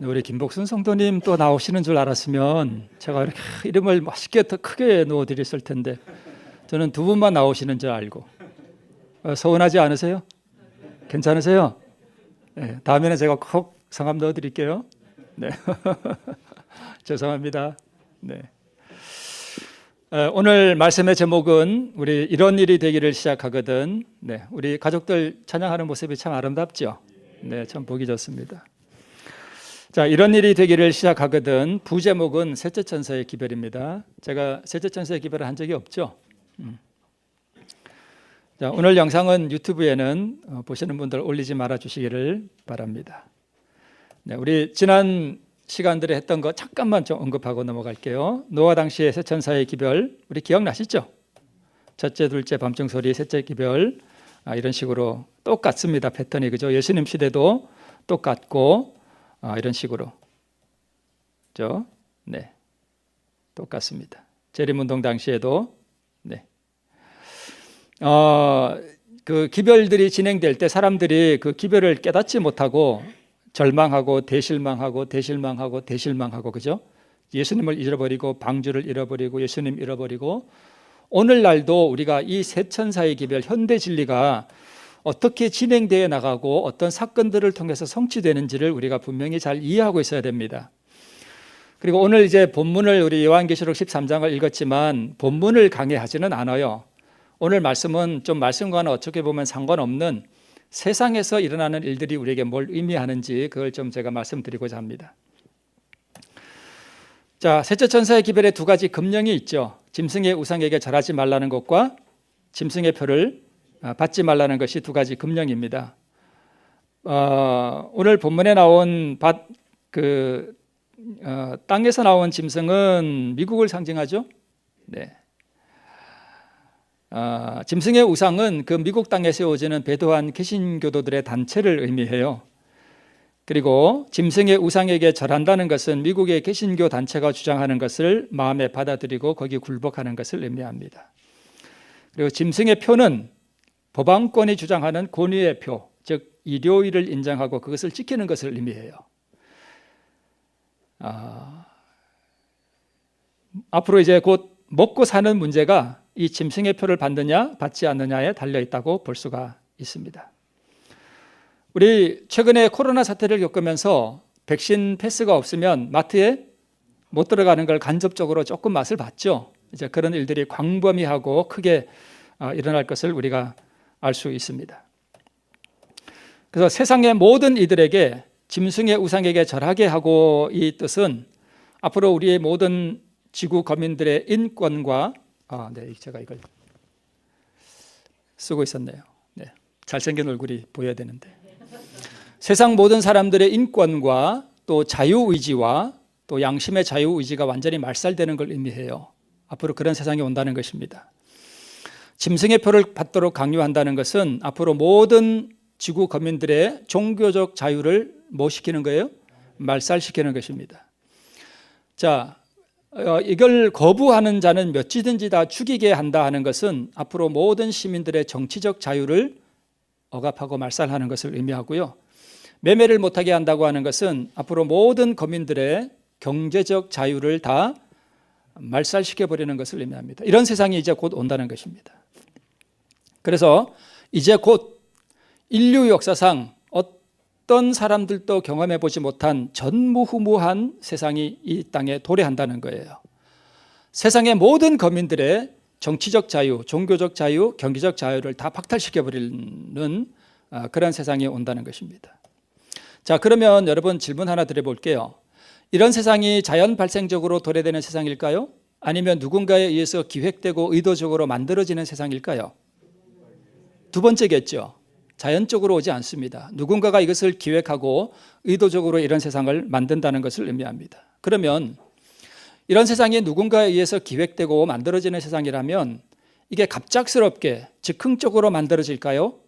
우리 김복순 성도님 또 나오시는 줄 알았으면 제가 이렇게 이름을 맛있게 더 크게 넣어드렸을 텐데 저는 두 분만 나오시는 줄 알고. 서운하지 않으세요? 괜찮으세요? 네, 다음에는 제가 꼭 성함 넣어드릴게요. 네. 죄송합니다. 네. 오늘 말씀의 제목은 우리 이런 일이 되기를 시작하거든. 네, 우리 가족들 찬양하는 모습이 참 아름답죠. 네, 참 보기 좋습니다. 자, 이런 일이 되기를 시작하거든. 부제목은 셋째 천사의 기별입니다. 제가 셋째 천사의 기별을 한 적이 없죠. 자, 오늘 영상은 유튜브에는 보시는 분들 올리지 말아 주시기를 바랍니다. 네, 우리 지난 시간들에 했던 거 잠깐만 좀 언급하고 넘어갈게요. 노아 당시의 세 천사의 기별 우리 기억나시죠? 첫째, 둘째, 밤중 소리, 셋째 기별. 이런 식으로 똑같습니다. 패턴이, 그죠? 예수님 시대도 똑같고 이런 식으로, 그죠? 네, 똑같습니다. 재림운동 당시에도. 네. 그 기별들이 진행될 때 사람들이 그 기별을 깨닫지 못하고 절망하고 대실망하고, 그죠? 예수님을 잃어버리고, 방주를 잃어버리고, 예수님 잃어버리고, 오늘날도 우리가 이 세 천사의 기별, 현대 진리가 어떻게 진행되어 나가고 어떤 사건들을 통해서 성취되는지를 우리가 분명히 잘 이해하고 있어야 됩니다. 그리고 오늘 이제 본문을 우리 요한계시록 13장을 읽었지만 본문을 강의하지는 않아요. 오늘 말씀은 좀 말씀과는 어떻게 보면 상관없는 세상에서 일어나는 일들이 우리에게 뭘 의미하는지 그걸 좀 제가 말씀드리고자 합니다. 자, 셋째 천사의 기별에 두 가지 금령이 있죠. 짐승의 우상에게 절하지 말라는 것과 짐승의 표를 받지 말라는 것이 두 가지 금령입니다. 오늘 본문에 나온 땅에서 나온 짐승은 미국을 상징하죠. 네. 짐승의 우상은 그 미국 땅에 세워지는 배도한 개신교도들의 단체를 의미해요. 그리고 짐승의 우상에게 절한다는 것은 미국의 개신교 단체가 주장하는 것을 마음에 받아들이고 거기 굴복하는 것을 의미합니다. 그리고 짐승의 표는 법왕권이 주장하는 권위의 표, 즉 일요일을 인정하고 그것을 지키는 것을 의미해요. 앞으로 이제 곧 먹고 사는 문제가 이 짐승의 표를 받느냐 받지 않느냐에 달려 있다고 볼 수가 있습니다. 우리 최근에 코로나 사태를 겪으면서 백신 패스가 없으면 마트에 못 들어가는 걸 간접적으로 조금 맛을 봤죠. 이제 그런 일들이 광범위하고 크게 일어날 것을 우리가 알 수 있습니다. 그래서 세상의 모든 이들에게 짐승의 우상에게 절하게 하고, 이 뜻은 앞으로 우리의 모든 지구 거민들의 인권과 네, 제가 이걸 쓰고 있었네요. 네, 잘생긴 얼굴이 보여야 되는데, 세상 모든 사람들의 인권과 또 자유의지와 또 양심의 자유의지가 완전히 말살되는 걸 의미해요. 앞으로 그런 세상이 온다는 것입니다. 짐승의 표를 받도록 강요한다는 것은 앞으로 모든 지구 거민들의 종교적 자유를 뭐 시키는 거예요? 말살시키는 것입니다. 자, 이걸 거부하는 자는 몇이든지 다 죽이게 한다 하는 것은 앞으로 모든 시민들의 정치적 자유를 억압하고 말살하는 것을 의미하고요. 매매를 못하게 한다고 하는 것은 앞으로 모든 거민들의 경제적 자유를 다 말살시켜버리는 것을 의미합니다. 이런 세상이 이제 곧 온다는 것입니다. 그래서 이제 곧 인류 역사상 어떤 사람들도 경험해보지 못한 전무후무한 세상이 이 땅에 도래한다는 거예요. 세상의 모든 거민들의 정치적 자유, 종교적 자유, 경제적 자유를 다 박탈시켜버리는 그런 세상이 온다는 것입니다. 자, 그러면 여러분 질문 하나 드려볼게요. 이런 세상이 자연 발생적으로 도래되는 세상일까요? 아니면 누군가에 의해서 기획되고 의도적으로 만들어지는 세상일까요? 두 번째겠죠. 자연적으로 오지 않습니다. 누군가가 이것을 기획하고 의도적으로 이런 세상을 만든다는 것을 의미합니다. 그러면 이런 세상이 누군가에 의해서 기획되고 만들어지는 세상이라면 이게 갑작스럽게 즉흥적으로 만들어질까요?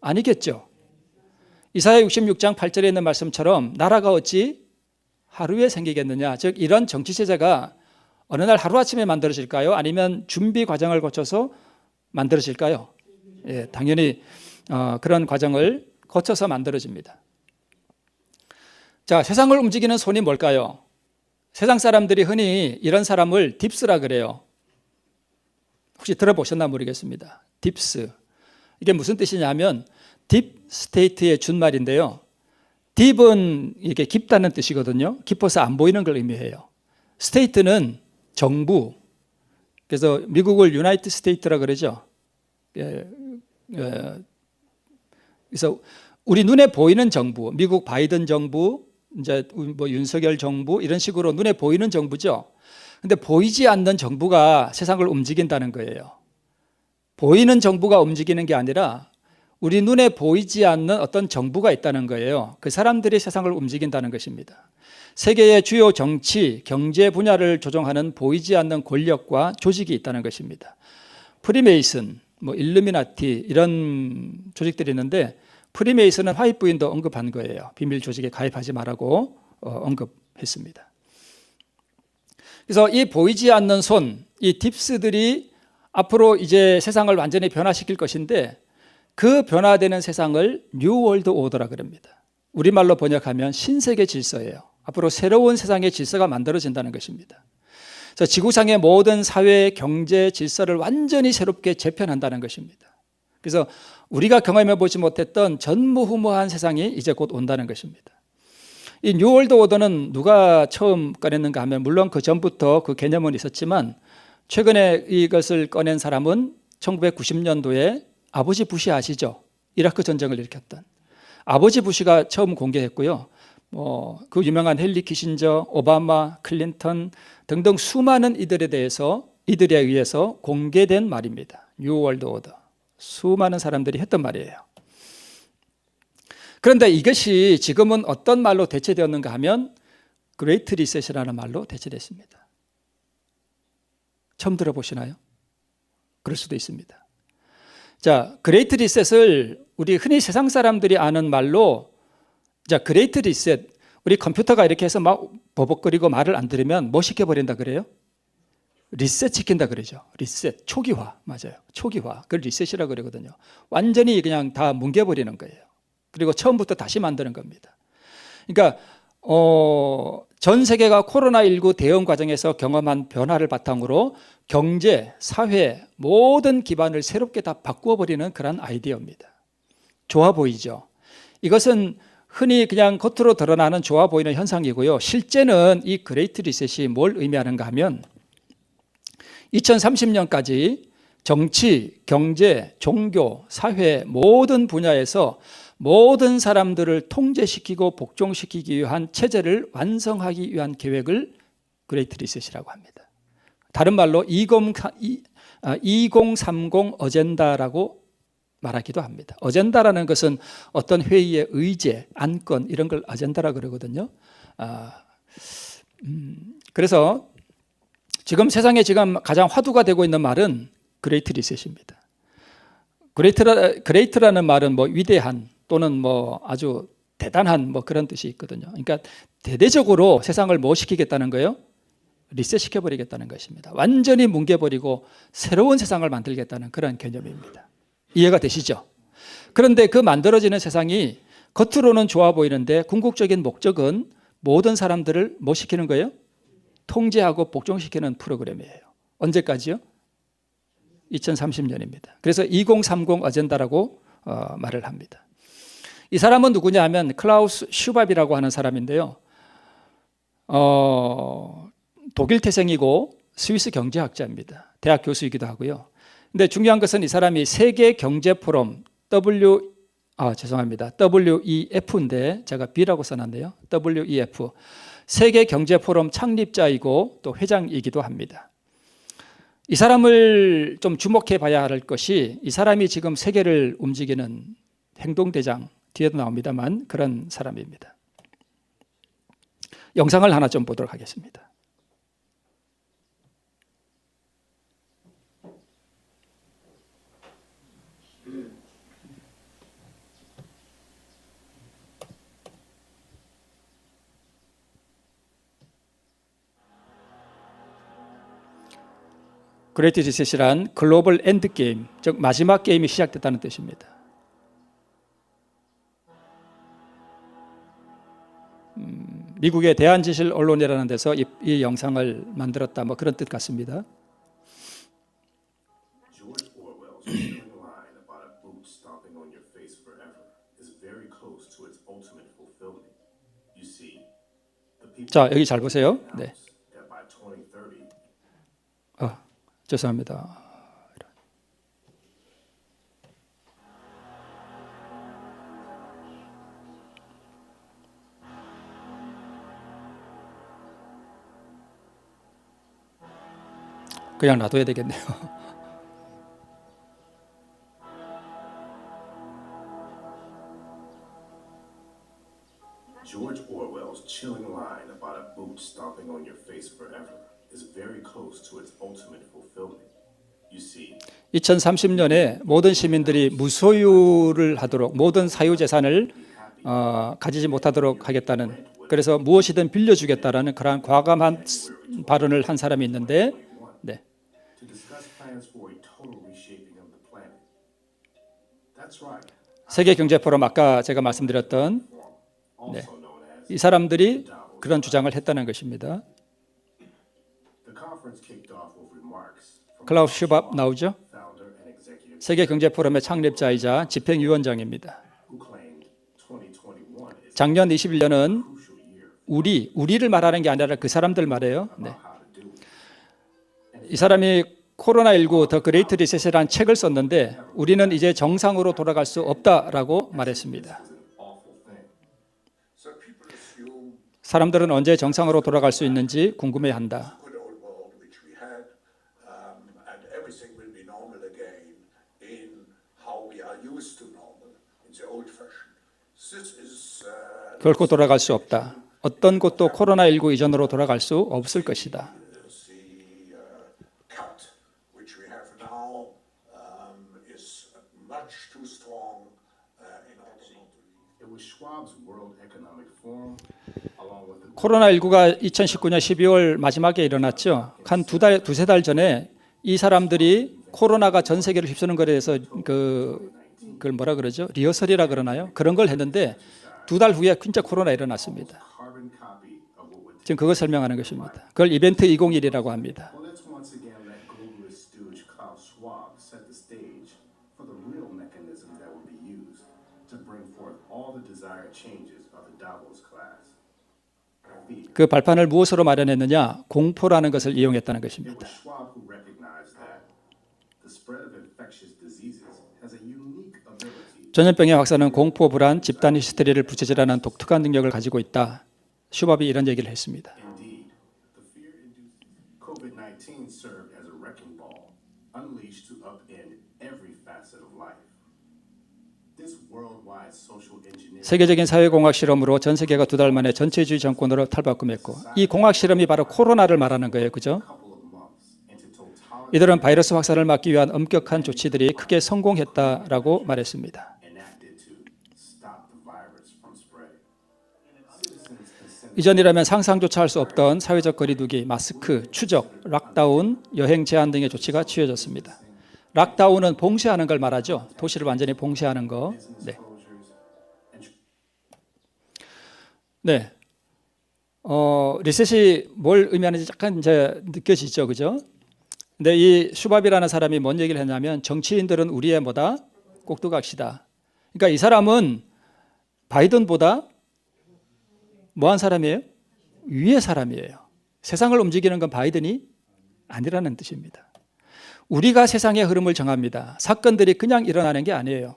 아니겠죠. 이사야 66장 8절에 있는 말씀처럼 나라가 어찌 하루에 생기겠느냐. 즉 이런 정치체제가 어느 날 하루아침에 만들어질까요? 아니면 준비 과정을 거쳐서 만들어질까요? 예, 당연히 그런 과정을 거쳐서 만들어집니다. 자, 세상을 움직이는 손이 뭘까요? 세상 사람들이 흔히 이런 사람을 딥스라 그래요. 혹시 들어보셨나 모르겠습니다. 딥스. 이게 무슨 뜻이냐면 딥 스테이트의 준말인데요. 딥은 이게 깊다는 뜻이거든요. 깊어서 안 보이는 걸 의미해요. 스테이트는 정부. 그래서 미국을 유나이티드 스테이트라 그러죠. 그래서 우리 눈에 보이는 정부, 미국 바이든 정부, 이제 뭐 윤석열 정부 이런 식으로 눈에 보이는 정부죠. 근데 보이지 않는 정부가 세상을 움직인다는 거예요. 보이는 정부가 움직이는 게 아니라 우리 눈에 보이지 않는 어떤 정부가 있다는 거예요. 그 사람들이 세상을 움직인다는 것입니다. 세계의 주요 정치, 경제 분야를 조종하는 보이지 않는 권력과 조직이 있다는 것입니다. 프리메이슨, 뭐 일루미나티 이런 조직들이 있는데 프리메이슨은 화이트 부인도 언급한 거예요. 비밀 조직에 가입하지 말라고 언급했습니다. 그래서 이 보이지 않는 손, 이 딥스들이 앞으로 이제 세상을 완전히 변화시킬 것인데 그 변화되는 세상을 뉴 월드 오더라 그럽니다. 우리말로 번역하면 신세계 질서예요. 앞으로 새로운 세상의 질서가 만들어진다는 것입니다. 그래서 지구상의 모든 사회, 경제 질서를 완전히 새롭게 재편한다는 것입니다. 그래서 우리가 경험해 보지 못했던 전무후무한 세상이 이제 곧 온다는 것입니다. 이 뉴 월드 오더는 누가 처음 꺼냈는가 하면 물론 그 전부터 그 개념은 있었지만 최근에 이것을 꺼낸 사람은 1990년도에 아버지 부시 아시죠? 이라크 전쟁을 일으켰던 아버지 부시가 처음 공개했고요. 그 유명한 헨리 키신저, 오바마, 클린턴 등등 수많은 이들에 의해서 공개된 말입니다. 뉴 월드 오더. 수많은 사람들이 했던 말이에요. 그런데 이것이 지금은 어떤 말로 대체되었는가 하면 그레이트 리셋이라는 말로 대체됐습니다. 처음 들어보시나요? 그럴 수도 있습니다. 자, 그레이트 리셋을 우리 흔히 세상 사람들이 아는 말로 자, 그레이트 리셋, 우리 컴퓨터가 이렇게 해서 막 버벅거리고 말을 안 들으면 뭐 시켜버린다 그래요? 리셋 시킨다 그러죠. 리셋, 초기화, 맞아요. 초기화, 그걸 리셋이라고 그러거든요. 완전히 그냥 다 뭉개버리는 거예요. 그리고 처음부터 다시 만드는 겁니다. 그러니까 전 세계가 코로나19 대응 과정에서 경험한 변화를 바탕으로 경제, 사회 모든 기반을 새롭게 다 바꾸어버리는 그런 아이디어입니다. 좋아 보이죠? 이것은 흔히 그냥 겉으로 드러나는 좋아 보이는 현상이고요. 실제는 이 그레이트 리셋이 뭘 의미하는가 하면 2030년까지 정치, 경제, 종교, 사회 모든 분야에서 모든 사람들을 통제시키고 복종시키기 위한 체제를 완성하기 위한 계획을 그레이트 리셋이라고 합니다. 다른 말로 2030 어젠다라고 말하기도 합니다. 어젠다라는 것은 어떤 회의의 의제, 안건 이런 걸 어젠다라고 그러거든요. 그래서 지금 세상에 지금 가장 화두가 되고 있는 말은 그레이트 리셋입니다. 그레이트라는 말은 뭐 위대한 또는 뭐 아주 대단한 뭐 그런 뜻이 있거든요. 그러니까 대대적으로 세상을 뭐 시키겠다는 거예요? 리셋 시켜버리겠다는 것입니다. 완전히 뭉개버리고 새로운 세상을 만들겠다는 그런 개념입니다. 이해가 되시죠? 그런데 그 만들어지는 세상이 겉으로는 좋아 보이는데 궁극적인 목적은 모든 사람들을 뭐 시키는 거예요? 통제하고 복종시키는 프로그램이에요. 언제까지요? 2030년입니다. 그래서 2030 어젠다라고 말을 합니다. 이 사람은 누구냐 하면 클라우스 슈밥이라고 하는 사람인데요. 독일 태생이고 스위스 경제학자입니다. 대학 교수이기도 하고요. 근데 중요한 것은 이 사람이 세계 경제 포럼 WEF인데 제가 B라고 써놨네요. WEF 세계 경제 포럼 창립자이고 또 회장이기도 합니다. 이 사람을 좀 주목해 봐야 할 것이 이 사람이 지금 세계를 움직이는 행동대장 뒤에도 나옵니다만 그런 사람입니다. 영상을 하나 좀 보도록 하겠습니다. 그레이트 리셋이란 글로벌 엔드 게임, 즉 마지막 게임이 시작됐다는 뜻입니다. 미국의 대한지실 언론이라는 데서 이 영상을 만들었다, 뭐 그런 뜻 같습니다. George Orwell's chilling line about a boot stomping on your face forever is very close to its ultimate fulfillment. You see, the people 자, 여기 잘 보세요. 네. that by 2030 죄송합니다. 그냥 놔둬야 되겠네요. George Orwell's chilling line about a boot stomping on your face forever is very close to its ultimate fulfillment. You see, 2030년에 모든 시민들이 무소유를 하도록, 모든 사유재산을 가지지 못하도록 하겠다는, 그래서 무엇이든 빌려주겠다라는 그러한 과감한 발언을 한 사람이 있는데, 네. to discuss plans for a total reshaping of the planet. That's right. 세계경제포럼 아까 제가 말씀드렸던 Also known as 이 사람들이 그런 주장을 했다는 것입니다. the conference kicked off with remarks from 클라우스 슈밥 나오죠? founder and executive 세계경제포럼의 창립자이자 집행위원장입니다. who claimed 2021 is 작년 21년은 a crucial year 우리를 말하는 게 아니라 그 사람들 말이에요. 네. how to do it. 이 사람이 코로나19 더 그레이트 리셋이라는 책을 썼는데 우리는 이제 정상으로 돌아갈 수 없다라고 말했습니다. It's an awful thing. So people assume 사람들은 언제 정상으로 돌아갈 수 있는지 궁금해한다. good old world which we had, and everything will be normal again in how we are used to normal, in the old fashion. This is 결코 돌아갈 수 없다. 어떤 곳도 코로나19 이전으로 돌아갈 수 없을 것이다. the cut which we have now is much too strong in order not to. It was Schwab's World Economic Forum, along with the 코로나19가 2019년 12월 마지막에 일어났죠. 한 두세 달 전에 이 사람들이 코로나가 전 세계를 휩쓰는 것에 대해서 그걸 뭐라 그러죠? 리허설이라 그러나요? 그런 걸 했는데 두 달 후에 진짜 코로나 일어났습니다. carbon copy of what would 지금 그걸 설명하는 것입니다. 그걸 이벤트 2021이라고 합니다. Well, let's once again let globalist stooge Klaus Schwab set the stage for the real mechanism that will be used to bring forth all the desired changes of the Davos class. Fear. 그 발판을 무엇으로 마련했느냐? 공포라는 것을 이용했다는 It 것입니다. was Schwab who recognized that the spread of infectious diseases has a unique ability. 전염병의 확산은 공포, 불안, 집단 히스테리를 부채질하는 독특한 능력을 가지고 있다. 슈밥이 이런 얘기를 했습니다. Indeed, the fear-induced COVID-19 served as a wrecking ball, unleashed to upend every facet of life. This worldwide social engineering 세계적인 사회공학 실험으로 전 세계가 두 달 만에 전체주의 정권으로 탈바꿈했고 이 공학 실험이 바로 코로나를 말하는 거예요. 그죠? couple of months into total 이들은 바이러스 확산을 막기 위한 엄격한 조치들이 크게 성공했다라고 말했습니다. enacted to stop the virus from spreading. Citizens consented 이전이라면 상상조차 할 수 없던 사회적 거리두기, 마스크, 추적, 락다운, 여행 제한 등의 조치가 취해졌습니다. 락다운은 봉쇄하는 걸 말하죠. 도시를 완전히 봉쇄하는 거. 네. closures and 네. 리셋이 뭘 의미하는지 약간 이제 느껴지죠. 그죠? 근데 이 슈밥이라는 사람이 뭔 얘기를 했냐면 정치인들은 우리의 뭐다? 꼭두각시다. 그러니까 이 사람은 바이든보다 뭐한 사람이에요? 위의 사람이에요. 세상을 움직이는 건 바이든이 아니라는 뜻입니다. 우리가 세상의 흐름을 정합니다. 사건들이 그냥 일어나는 게 아니에요.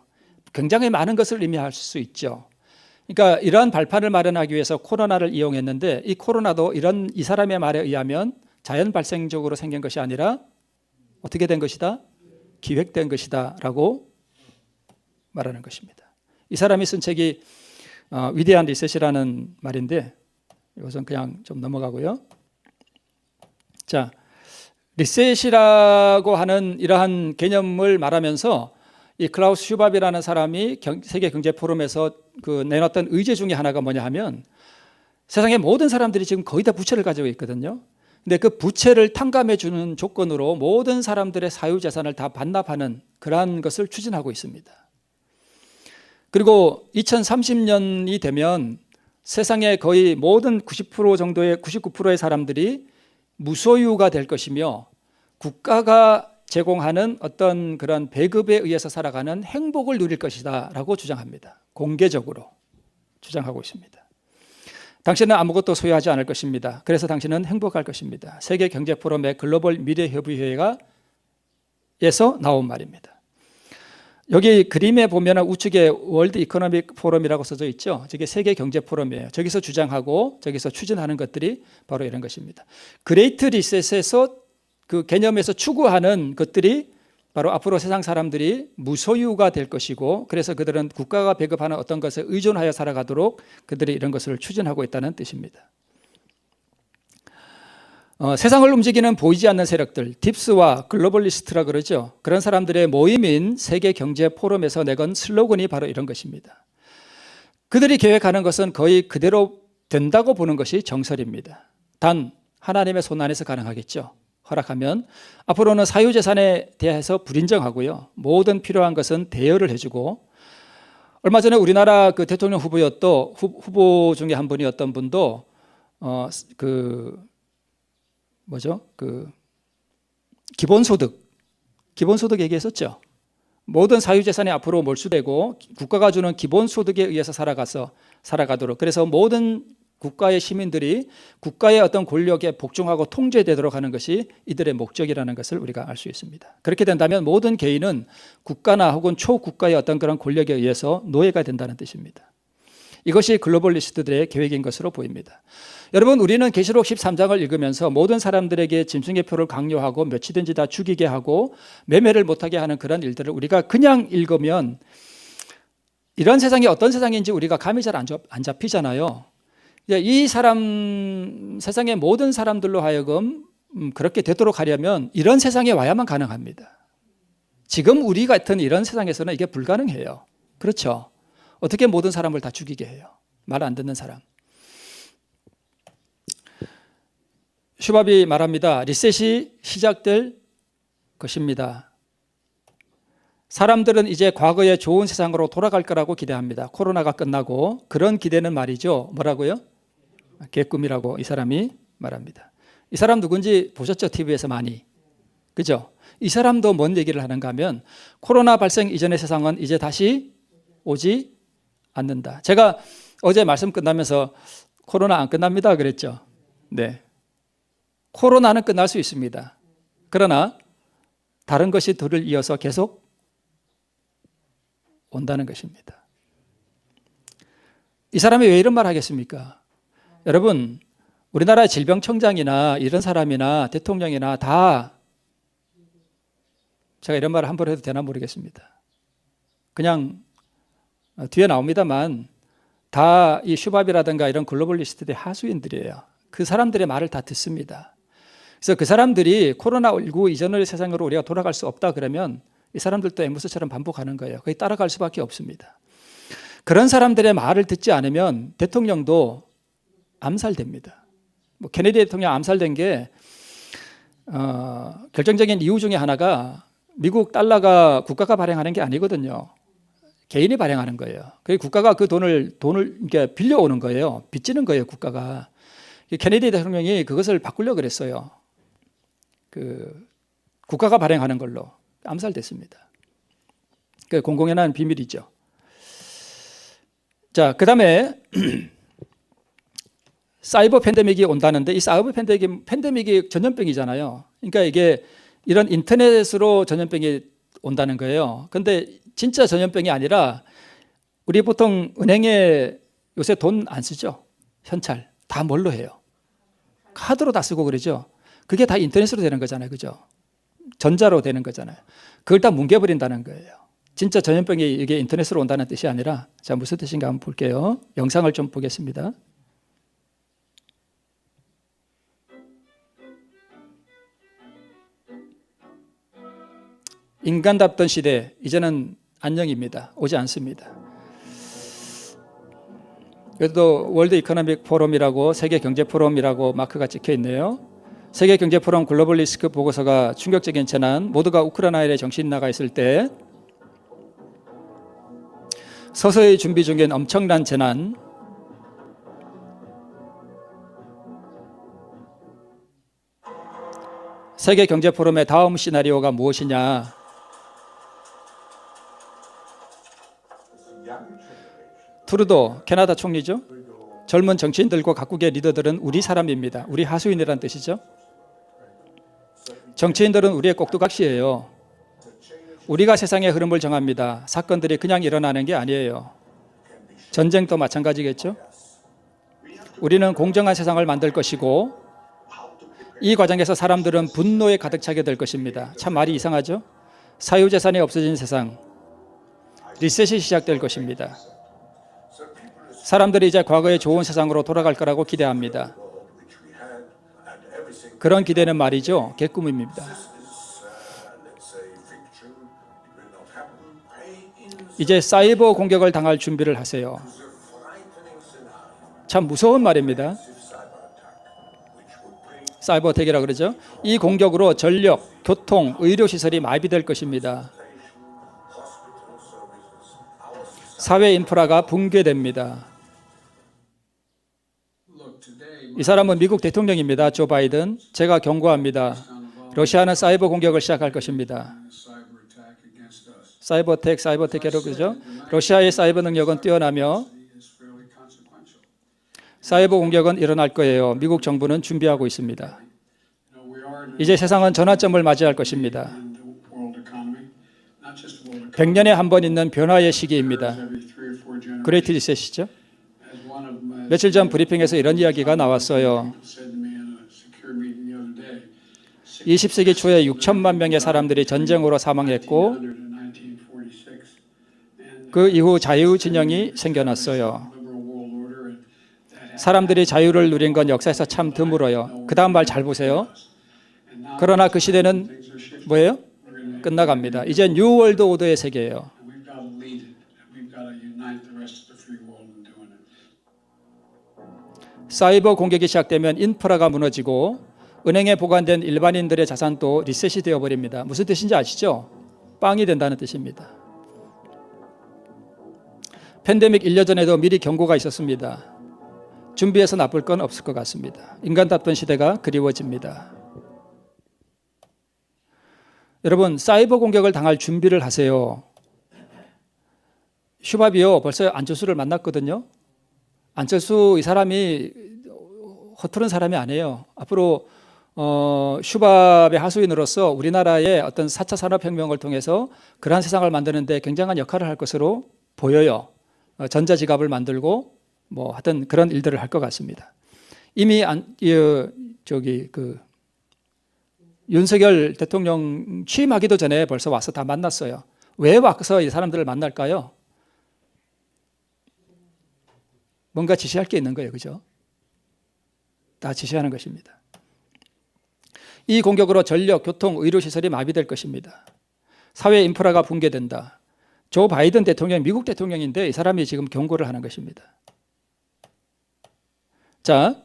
굉장히 많은 것을 의미할 수 있죠. 그러니까 이러한 발판을 마련하기 위해서 코로나를 이용했는데 이 코로나도 이 사람의 말에 의하면 자연 발생적으로 생긴 것이 아니라 어떻게 된 것이다? 기획된 것이다 라고 말하는 것입니다. 이 사람이 쓴 책이 위대한 리셋이라는 말인데 이것은 그냥 좀 넘어가고요. 자, 리셋이라고 하는 이러한 개념을 말하면서 이 클라우스 슈밥이라는 사람이 세계경제포럼에서 내놨던 의제 중에 하나가 뭐냐 하면 세상의 모든 사람들이 지금 거의 다 부채를 가지고 있거든요. 근데 그 부채를 탕감해 주는 조건으로 모든 사람들의 사유재산을 다 반납하는 그러한 것을 추진하고 있습니다. 그리고 2030년이 되면 세상의 거의 모든 90% 정도의 99%의 사람들이 무소유가 될 것이며 국가가 제공하는 어떤 그런 배급에 의해서 살아가는 행복을 누릴 것이다 라고 주장합니다. 공개적으로 주장하고 있습니다. 당신은 아무것도 소유하지 않을 것입니다. 그래서 당신은 행복할 것입니다. 세계경제포럼의 글로벌 미래협의회에서 나온 말입니다. 여기 그림에 보면 우측에 월드 이코노믹 포럼이라고 써져 있죠. 저게 세계경제포럼이에요. 저기서 주장하고 저기서 추진하는 것들이 바로 이런 것입니다. 그레이트 리셋에서 그 개념에서 추구하는 것들이 바로 앞으로 세상 사람들이 무소유가 될 것이고 그래서 그들은 국가가 배급하는 어떤 것에 의존하여 살아가도록 그들이 이런 것을 추진하고 있다는 뜻입니다. 세상을 움직이는 보이지 않는 세력들, 딥스와 글로벌리스트라 그러죠. 그런 사람들의 모임인 세계경제포럼에서 내건 슬로건이 바로 이런 것입니다. 그들이 계획하는 것은 거의 그대로 된다고 보는 것이 정설입니다. 단 하나님의 손 안에서 가능하겠죠. 허락하면 앞으로는 사유재산에 대해서 불인정하고요. 모든 필요한 것은 대여를 해주고 얼마 전에 우리나라 그 대통령 후보였던 후보 중에 한 분이었던 분도 기본소득 얘기했었죠. 모든 사유재산이 앞으로 몰수되고 국가가 주는 기본소득에 의해서 살아가도록 그래서 모든 국가의 시민들이 국가의 어떤 권력에 복종하고 통제되도록 하는 것이 이들의 목적이라는 것을 우리가 알 수 있습니다. 그렇게 된다면 모든 개인은 국가나 혹은 초국가의 어떤 그런 권력에 의해서 노예가 된다는 뜻입니다. 이것이 글로벌리스트들의 계획인 것으로 보입니다. 여러분, 우리는 계시록 13장을 읽으면서 모든 사람들에게 짐승의 표를 강요하고 몇이든지 다 죽이게 하고 매매를 못하게 하는 그런 일들을 우리가 그냥 읽으면 이런 세상이 어떤 세상인지 우리가 감이 잘 안 잡히잖아요. 이 세상의 모든 사람들로 하여금 그렇게 되도록 하려면 이런 세상에 와야만 가능합니다. 지금 우리 같은 이런 세상에서는 이게 불가능해요. 그렇죠? 어떻게 모든 사람을 다 죽이게 해요? 말 안 듣는 사람. 슈밥이 말합니다. 리셋이 시작될 것입니다. 사람들은 이제 과거의 좋은 세상으로 돌아갈 거라고 기대합니다. 코로나가 끝나고 그런 기대는 말이죠. 뭐라고요? 개꿈이라고 이 사람이 말합니다. 이 사람 누군지 보셨죠? TV에서 많이. 그죠? 이 사람도 뭔 얘기를 하는가 하면 코로나 발생 이전의 세상은 이제 다시 오지 않는다. 제가 어제 말씀 끝나면서 코로나 안 끝납니다 그랬죠? 네. 코로나는 끝날 수 있습니다. 그러나 다른 것이 둘을 이어서 계속 온다는 것입니다. 이 사람이 왜 이런 말 하겠습니까? 여러분, 우리나라 질병청장이나 이런 사람이나 대통령이나 다 제가 이런 말을 함부로 해도 되나 모르겠습니다. 그냥 뒤에 나옵니다만 다 이 슈밥이라든가 이런 글로벌리스트들의 하수인들이에요. 그 사람들의 말을 다 듣습니다. 그래서 그 사람들이 코로나19 이전의 세상으로 우리가 돌아갈 수 없다 그러면 이 사람들도 앵무새처럼 반복하는 거예요. 거의 따라갈 수밖에 없습니다. 그런 사람들의 말을 듣지 않으면 대통령도 암살됩니다. 케네디 대통령 암살된 게 결정적인 이유 중에 하나가 미국 달러가 국가가 발행하는 게 아니거든요. 개인이 발행하는 거예요. 국가가 그 돈을 이렇게 빌려오는 거예요. 빚지는 거예요, 국가가. 케네디 대통령이 그것을 바꾸려고 그랬어요. 국가가 발행하는 걸로 암살됐습니다. 공공연한 비밀이죠. 자, 그 다음에 사이버 팬데믹이 온다는데 이 사이버 팬데믹이 전염병이잖아요. 그러니까 이게 이런 인터넷으로 전염병이 온다는 거예요. 그런데 진짜 전염병이 아니라 우리 보통 은행에 요새 돈 안 쓰죠. 현찰. 다 뭘로 해요? 카드로 다 쓰고 그러죠. 그게 다 인터넷으로 되는 거잖아요. 그죠? 전자로 되는 거잖아요. 그걸 다 뭉개버린다는 거예요. 진짜 전염병이 이게 인터넷으로 온다는 뜻이 아니라 자, 무슨 뜻인가 한번 볼게요. 영상을 좀 보겠습니다. 인간답던 시대, 이제는 안녕입니다. 오지 않습니다. 그래도 월드 이코노믹 포럼이라고 세계 경제 포럼이라고 마크가 찍혀 있네요. 세계 경제 포럼 글로벌 리스크 보고서가 충격적인 재난, 모두가 우크라이나에 정신이 나가 있을 때 서서히 준비 중인 엄청난 재난, 세계 경제 포럼의 다음 시나리오가 무엇이냐? 트루도 캐나다 총리죠. 젊은 정치인들과 각국의 리더들은 우리 사람입니다. 우리 하수인이란 뜻이죠. 정치인들은 우리의 꼭두각시예요. 우리가 세상의 흐름을 정합니다. 사건들이 그냥 일어나는 게 아니에요. 전쟁도 마찬가지겠죠. 우리는 공정한 세상을 만들 것이고 이 과정에서 사람들은 분노에 가득 차게 될 것입니다. 참 말이 이상하죠. 사유재산이 없어진 세상, 리셋이 시작될 것입니다. 사람들이 이제 과거의 좋은 세상으로 돌아갈 거라고 기대합니다. 그런 기대는 말이죠, 개꿈입니다. 이제 사이버 공격을 당할 준비를 하세요. 참 무서운 말입니다. 사이버 어택이라고 그러죠. 이 공격으로 전력, 교통, 의료시설이 마비될 것입니다. 사회 인프라가 붕괴됩니다. 이 사람은 미국 대통령입니다. 조 바이든. 제가 경고합니다. 러시아는 사이버 공격을 시작할 것입니다. 사이버 어택이라고 그러죠. 러시아의 사이버 능력은 뛰어나며 사이버 공격은 일어날 거예요. 미국 정부는 준비하고 있습니다. 이제 세상은 전환점을 맞이할 것입니다. 100년에 한 번 있는 변화의 시기입니다. 그레이트 리셋이죠. 며칠 전 브리핑에서 이런 이야기가 나왔어요. 20세기 초에 6천만 명의 사람들이 전쟁으로 사망했고 그 이후 자유진영이 생겨났어요. 사람들이 자유를 누린 건 역사에서 참 드물어요. 그 다음 말 잘 보세요. 그러나 그 시대는 뭐예요? 끝나갑니다. 이제 뉴 월드 오더의 세계예요. 사이버 공격이 시작되면 인프라가 무너지고 은행에 보관된 일반인들의 자산도 리셋이 되어버립니다. 무슨 뜻인지 아시죠? 빵이 된다는 뜻입니다. 팬데믹 1년 전에도 미리 경고가 있었습니다. 준비해서 나쁠 건 없을 것 같습니다. 인간답던 시대가 그리워집니다. 여러분, 사이버 공격을 당할 준비를 하세요. 슈밥이요, 벌써 안철수를 만났거든요. 안철수 이 사람이 허투른 사람이 아니에요. 앞으로 슈밥의 하수인으로서 우리나라의 어떤 4차 산업혁명을 통해서 그러한 세상을 만드는데 굉장한 역할을 할 것으로 보여요. 전자지갑을 만들고 뭐 하여튼 그런 일들을 할 것 같습니다. 이미 윤석열 대통령 취임하기도 전에 벌써 와서 다 만났어요. 왜 와서 이 사람들을 만날까요? 뭔가 지시할 게 있는 거예요. 그죠? 다 지시하는 것입니다. 이 공격으로 전력, 교통, 의료시설이 마비될 것입니다. 사회 인프라가 붕괴된다. 조 바이든 대통령, 미국 대통령인데 이 사람이 지금 경고를 하는 것입니다. 자,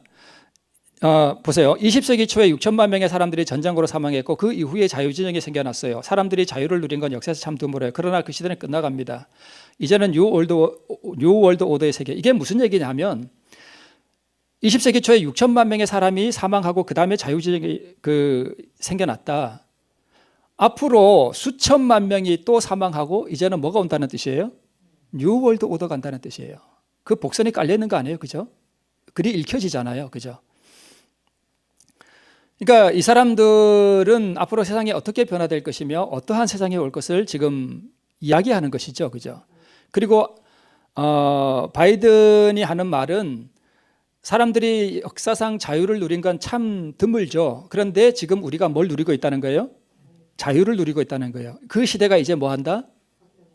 보세요. 20세기 초에 6천만 명의 사람들이 전쟁으로 사망했고 그 이후에 자유진영이 생겨났어요. 사람들이 자유를 누린 건 역사에서 참 드물어요. 그러나 그 시대는 끝나갑니다. 이제는 뉴 월드 오더의 세계. 이게 무슨 얘기냐면 20세기 초에 6천만 명의 사람이 사망하고 그 다음에 자유진영이 생겨났다. 앞으로 수천만 명이 또 사망하고 이제는 뭐가 온다는 뜻이에요? 뉴 월드 오더가 간다는 뜻이에요. 그 복선이 깔려 있는 거 아니에요? 그죠? 글이 읽혀지잖아요. 그죠? 그러니까 이 사람들은 앞으로 세상이 어떻게 변화될 것이며 어떠한 세상이 올 것을 지금 이야기하는 것이죠. 그죠? 그리고 바이든이 하는 말은 사람들이 역사상 자유를 누린 건 참 드물죠. 그런데 지금 우리가 뭘 누리고 있다는 거예요? 자유를 누리고 있다는 거예요. 그 시대가 이제 뭐 한다?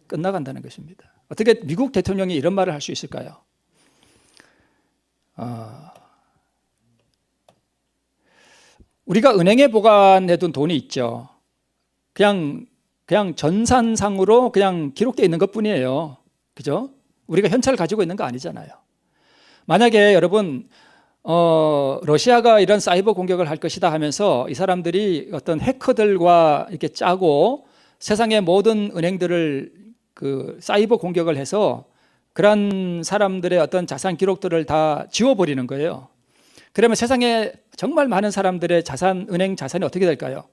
끝나간다는 것입니다. 어떻게 미국 대통령이 이런 말을 할 수 있을까요? 우리가 은행에 보관해둔 돈이 있죠. 그냥 전산상으로 그냥 기록되어 있는 것뿐이에요. 그죠? 우리가 현찰을 가지고 있는 거 아니잖아요. 만약에 여러분 러시아가 이런 사이버 공격을 할 것이다 하면서 이 사람들이 어떤 해커들과 이렇게 짜고 세상의 모든 은행들을 사이버 공격을 해서 그런 사람들의 어떤 자산 기록들을 다 지워버리는 거예요. 그러면 세상에 정말 많은 사람들의 자산, 은행 자산이 어떻게 될까요?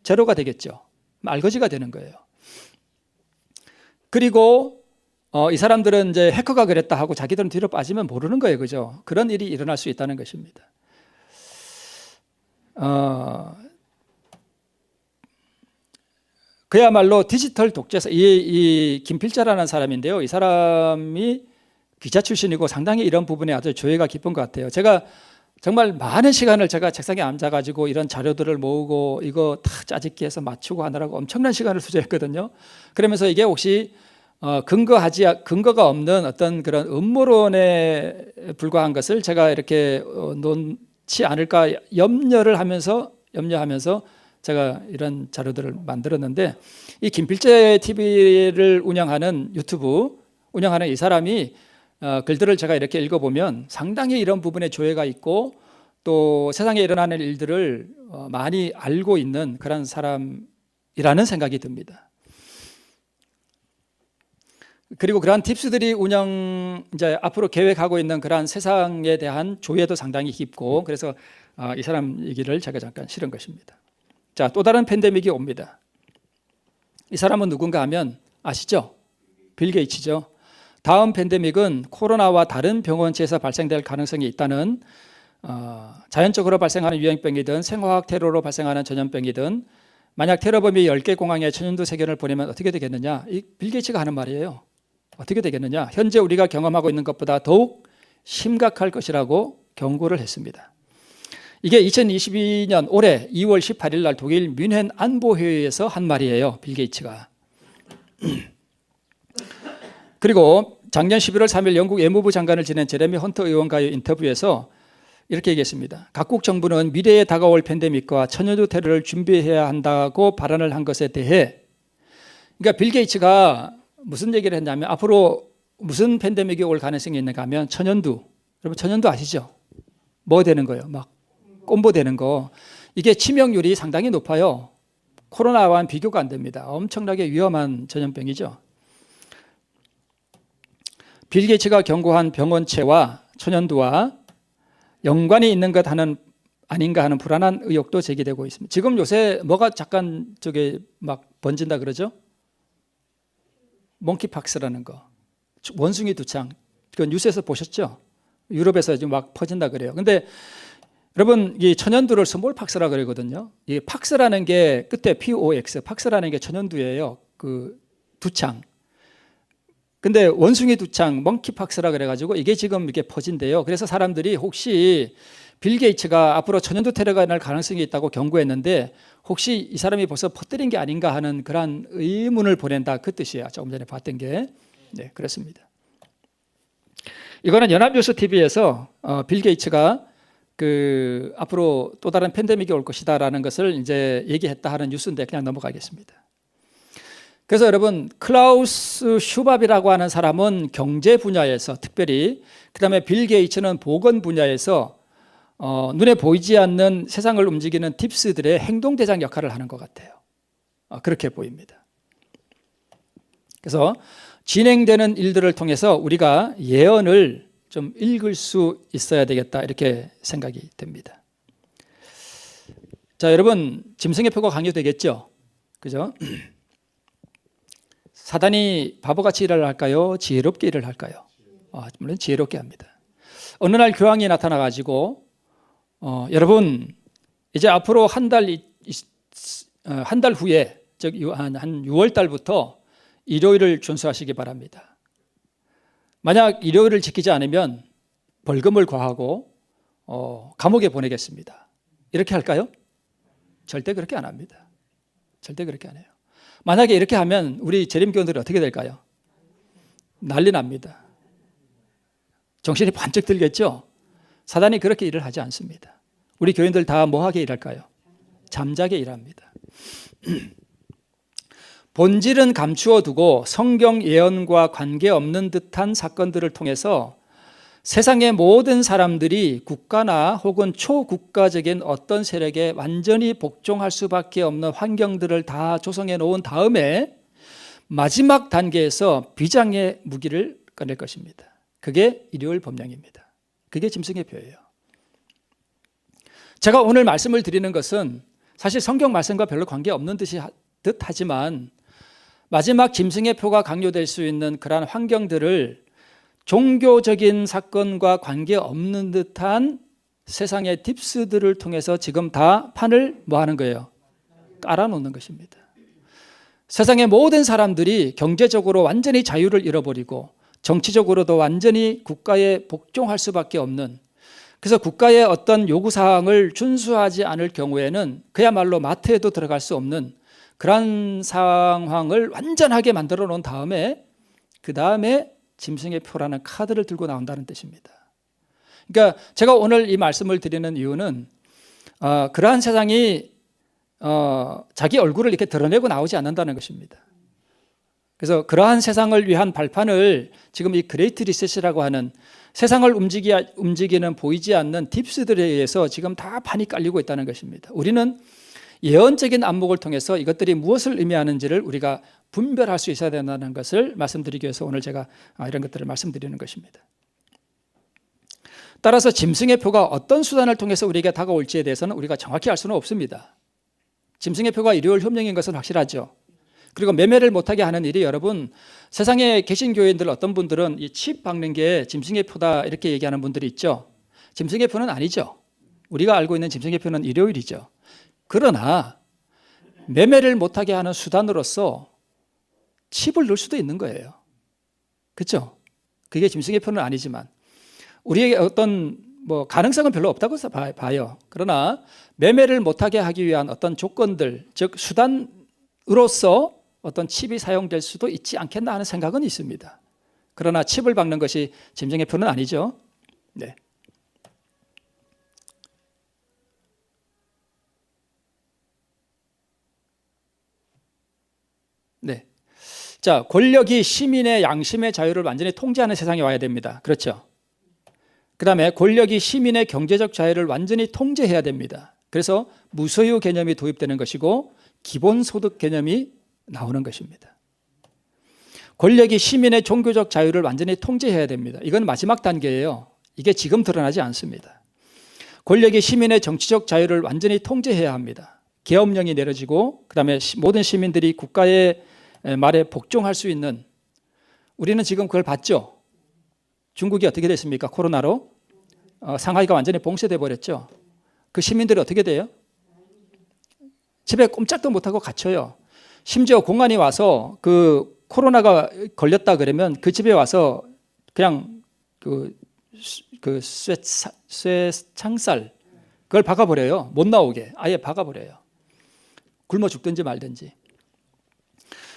제로가 되겠죠. 알거지가 되는 거예요. 그리고 이 사람들은 이제 해커가 그랬다 하고 자기들은 뒤로 빠지면 모르는 거예요. 그죠? 그런 일이 일어날 수 있다는 것입니다. 그야말로 디지털 독재자, 이 김필자라는 사람인데요. 이 사람이 기자 출신이고 상당히 이런 부분에 아주 조예가 깊은 것 같아요. 제가 정말 많은 시간을 제가 책상에 앉아가지고 이런 자료들을 모으고 이거 다 짜집기 해서 맞추고 하느라고 엄청난 시간을 투자했거든요. 그러면서 이게 혹시 근거가 없는 어떤 그런 음모론에 불과한 것을 제가 이렇게 놓지 않을까 염려하면서 제가 이런 자료들을 만들었는데, 이 김필재 TV를 운영하는 유튜브 운영하는 이 사람이 글들을 제가 이렇게 읽어보면 상당히 이런 부분에 조예가 있고 또 세상에 일어나는 일들을 많이 알고 있는 그런 사람이라는 생각이 듭니다. 그리고 그러한 팁스들이 이제 앞으로 계획하고 있는 그러한 세상에 대한 조예도 상당히 깊고, 그래서 이 사람 얘기를 제가 잠깐 실은 것입니다. 자, 또 다른 팬데믹이 옵니다. 이 사람은 누군가 하면 아시죠? 빌 게이츠죠. 다음 팬데믹은 코로나와 다른 병원체에서 발생될 가능성이 있다는, 자연적으로 발생하는 유행병이든 생화학 테러로 발생하는 전염병이든 만약 테러범이 10개 공항에 천연두 세균을 보내면 어떻게 되겠느냐, 이 빌 게이츠가 하는 말이에요. 어떻게 되겠느냐, 현재 우리가 경험하고 있는 것보다 더욱 심각할 것이라고 경고를 했습니다. 이게 2022년 올해 2월 18일 날 독일 뮌헨 안보회의에서 한 말이에요, 빌 게이츠가. 그리고 작년 11월 3일 영국 외무부 장관을 지낸 제레미 헌터 의원과의 인터뷰에서 이렇게 얘기했습니다. 각국 정부는 미래에 다가올 팬데믹과 천연두 테러를 준비해야 한다고 발언을 한 것에 대해, 그러니까 빌 게이츠가 무슨 얘기를 했냐면 앞으로 무슨 팬데믹이 올 가능성이 있는가 하면 천연두. 여러분 천연두 아시죠? 뭐 되는 거예요? 막 꼼보 되는 거. 이게 치명률이 상당히 높아요. 코로나와는 비교가 안 됩니다. 엄청나게 위험한 전염병이죠. 빌 게이츠가 경고한 병원체와 천연두와 연관이 있는 것 아닌가 하는 불안한 의혹도 제기되고 있습니다. 지금 요새 뭐가 잠깐 막 번진다 그러죠? 몽키팍스라는 거, 원숭이 두창, 그 뉴스에서 보셨죠? 유럽에서 지금 막 퍼진다 그래요. 근데 여러분, 이 천연두를 스몰팍스라 그러거든요. 이 팍스라는 게 끝에 POX, 팍스라는 게 천연두예요. 그 두창. 근데 원숭이 두창, 멍키팍스라 그래가지고 이게 지금 이렇게 퍼진대요. 그래서 사람들이 혹시 빌 게이츠가 앞으로 천연두 테러가 날 가능성이 있다고 경고했는데 혹시 이 사람이 벌써 퍼뜨린 게 아닌가 하는 그런 의문을 보낸다, 그 뜻이에요. 조금 전에 봤던 게. 네, 그렇습니다. 이거는 연합뉴스 TV에서 빌 게이츠가 앞으로 또 다른 팬데믹이 올 것이다라는 것을 이제 얘기했다 하는 뉴스인데 그냥 넘어가겠습니다. 그래서 여러분, 클라우스 슈밥이라고 하는 사람은 경제 분야에서 특별히, 그다음에 빌 게이츠는 보건 분야에서 눈에 보이지 않는 세상을 움직이는 팁스들의 행동대장 역할을 하는 것 같아요. 그렇게 보입니다. 그래서 진행되는 일들을 통해서 우리가 예언을 좀 읽을 수 있어야 되겠다, 이렇게 생각이 듭니다. 자, 여러분, 짐승의 표가 강요되겠죠? 그죠? 사단이 바보같이 일을 할까요? 지혜롭게 일을 할까요? 물론 지혜롭게 합니다. 어느 날 교황이 나타나가지고 여러분, 이제 앞으로 한 달 후에, 즉 한 6월 달부터 일요일을 준수하시기 바랍니다. 만약 일요일을 지키지 않으면 벌금을 과하고 감옥에 보내겠습니다. 이렇게 할까요? 절대 그렇게 안 합니다. 절대 그렇게 안 해요. 만약에 이렇게 하면 우리 재림교원들이 어떻게 될까요? 난리 납니다. 정신이 번쩍 들겠죠? 사단이 그렇게 일을 하지 않습니다. 우리 교인들 다 뭐하게 일할까요? 잠자게 일합니다. 본질은 감추어 두고 성경 예언과 관계없는 듯한 사건들을 통해서 세상의 모든 사람들이 국가나 혹은 초국가적인 어떤 세력에 완전히 복종할 수밖에 없는 환경들을 다 조성해 놓은 다음에 마지막 단계에서 비장의 무기를 꺼낼 것입니다. 그게 일요일 법령입니다. 그게 짐승의 표예요. 제가 오늘 말씀을 드리는 것은 사실 성경 말씀과 별로 관계없는 듯 하지만 마지막 짐승의 표가 강요될 수 있는 그러한 환경들을 종교적인 사건과 관계없는 듯한 세상의 팁스들을 통해서 지금 다 판을 뭐 하는 거예요? 깔아놓는 것입니다. 세상의 모든 사람들이 경제적으로 완전히 자유를 잃어버리고 정치적으로도 완전히 국가에 복종할 수밖에 없는, 그래서 국가의 어떤 요구사항을 준수하지 않을 경우에는 그야말로 마트에도 들어갈 수 없는 그런 상황을 완전하게 만들어 놓은 다음에 그 다음에 짐승의 표라는 카드를 들고 나온다는 뜻입니다. 그러니까 제가 오늘 이 말씀을 드리는 이유는 그러한 세상이 자기 얼굴을 이렇게 드러내고 나오지 않는다는 것입니다. 그래서 그러한 세상을 위한 발판을 지금 이 그레이트 리셋이라고 하는 세상을 움직이는 보이지 않는 팁스들에 의해서 지금 다 판이 깔리고 있다는 것입니다. 우리는 예언적인 안목을 통해서 이것들이 무엇을 의미하는지를 우리가 분별할 수 있어야 된다는 것을 말씀드리기 위해서 오늘 제가 이런 것들을 말씀드리는 것입니다. 따라서 짐승의 표가 어떤 수단을 통해서 우리에게 다가올지에 대해서는 우리가 정확히 알 수는 없습니다. 짐승의 표가 일요일 협령인 것은 확실하죠. 그리고 매매를 못하게 하는 일이, 여러분, 세상에 계신 교인들 어떤 분들은 이 칩 박는 게 짐승의 표다 이렇게 얘기하는 분들이 있죠. 짐승의 표는 아니죠. 우리가 알고 있는 짐승의 표는 일요일이죠. 그러나 매매를 못하게 하는 수단으로서 칩을 넣을 수도 있는 거예요. 그렇죠? 그게 짐승의 표는 아니지만 우리에게 어떤 가능성은 별로 없다고 봐요. 그러나 매매를 못하게 하기 위한 어떤 조건들, 즉 수단으로서 어떤 칩이 사용될 수도 있지 않겠나 하는 생각은 있습니다. 그러나 칩을 박는 것이 짐승의 표는 아니죠. 네. 네. 자, 권력이 시민의 양심의 자유를 완전히 통제하는 세상에 와야 됩니다. 그렇죠? 그 다음에 권력이 시민의 경제적 자유를 완전히 통제해야 됩니다. 그래서 무소유 개념이 도입되는 것이고 기본소득 개념이 나오는 것입니다. 권력이 시민의 종교적 자유를 완전히 통제해야 됩니다. 이건 마지막 단계예요. 이게 지금 드러나지 않습니다. 권력이 시민의 정치적 자유를 완전히 통제해야 합니다. 계엄령이 내려지고 그다음에 모든 시민들이 국가의 말에 복종할 수 있는, 우리는 지금 그걸 봤죠. 중국이 어떻게 됐습니까? 코로나로 상하이가 완전히 봉쇄돼 버렸죠. 그 시민들이 어떻게 돼요? 집에 꼼짝도 못하고 갇혀요. 심지어 공안이 와서 그 코로나가 걸렸다 그러면 그 집에 와서 그냥 쇠창살 그걸 박아버려요. 못 나오게 아예 박아버려요. 굶어 죽든지 말든지.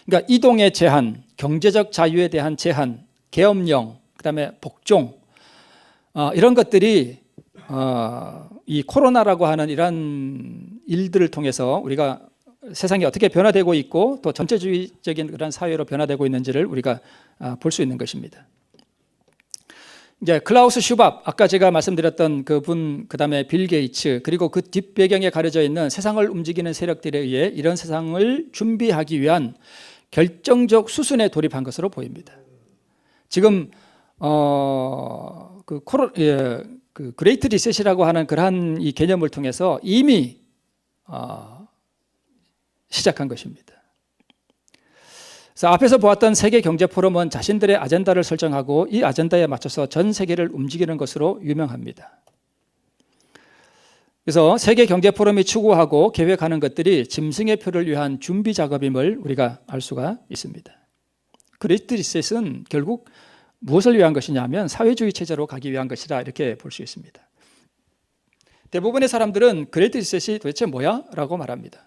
그러니까 이동의 제한, 경제적 자유에 대한 제한, 계엄령, 그다음에 복종, 이런 것들이 이 코로나라고 하는 이런 일들을 통해서 우리가 세상이 어떻게 변화되고 있고 또 전체주의적인 그런 사회로 변화되고 있는지를 우리가 볼 수 있는 것입니다. 이제 클라우스 슈밥, 아까 제가 말씀드렸던 그분, 그다음에 빌 게이츠, 그리고 그 뒷배경에 가려져 있는 세상을 움직이는 세력들에 의해 이런 세상을 준비하기 위한 결정적 수순에 돌입한 것으로 보입니다. 지금 그 그레이트 리셋이라고 하는 그러한 이 개념을 통해서 이미 시작한 것입니다. 그래서 앞에서 보았던 세계 경제 포럼은 자신들의 아젠다를 설정하고 이 아젠다에 맞춰서 전 세계를 움직이는 것으로 유명합니다. 그래서 세계 경제 포럼이 추구하고 계획하는 것들이 짐승의 표를 위한 준비 작업임을 우리가 알 수가 있습니다. 그레이트 리셋은 결국 무엇을 위한 것이냐면 사회주의 체제로 가기 위한 것이다, 이렇게 볼 수 있습니다. 대부분의 사람들은 그레이트 리셋이 도대체 뭐야? 라고 말합니다.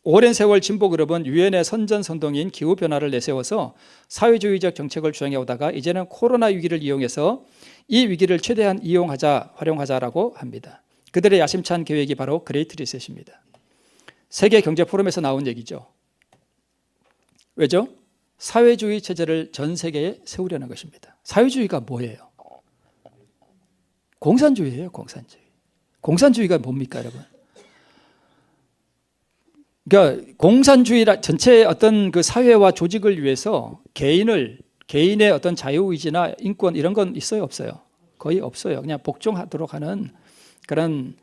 오랜 세월 진보 그룹은 유엔의 선전선동인 기후변화를 내세워서 사회주의적 정책을 주장해 오다가 이제는 코로나 위기를 이용해서 이 위기를 최대한 활용하자라고 합니다. 그들의 야심찬 계획이 바로 그레이트 리셋입니다. 세계 경제 포럼에서 나온 얘기죠. 왜죠? 사회주의 체제를 전 세계에 세우려는 것입니다. 사회주의가 뭐예요? 공산주의예요, 공산주의. 공산주의가 뭡니까, 여러분? 그러니까 공산주의 전체 어떤 그 사회와 조직을 위해서 개인의 어떤 자유의지나 인권 이런 건 있어요, 없어요? 거의 없어요. 그냥 복종하도록 하는 그런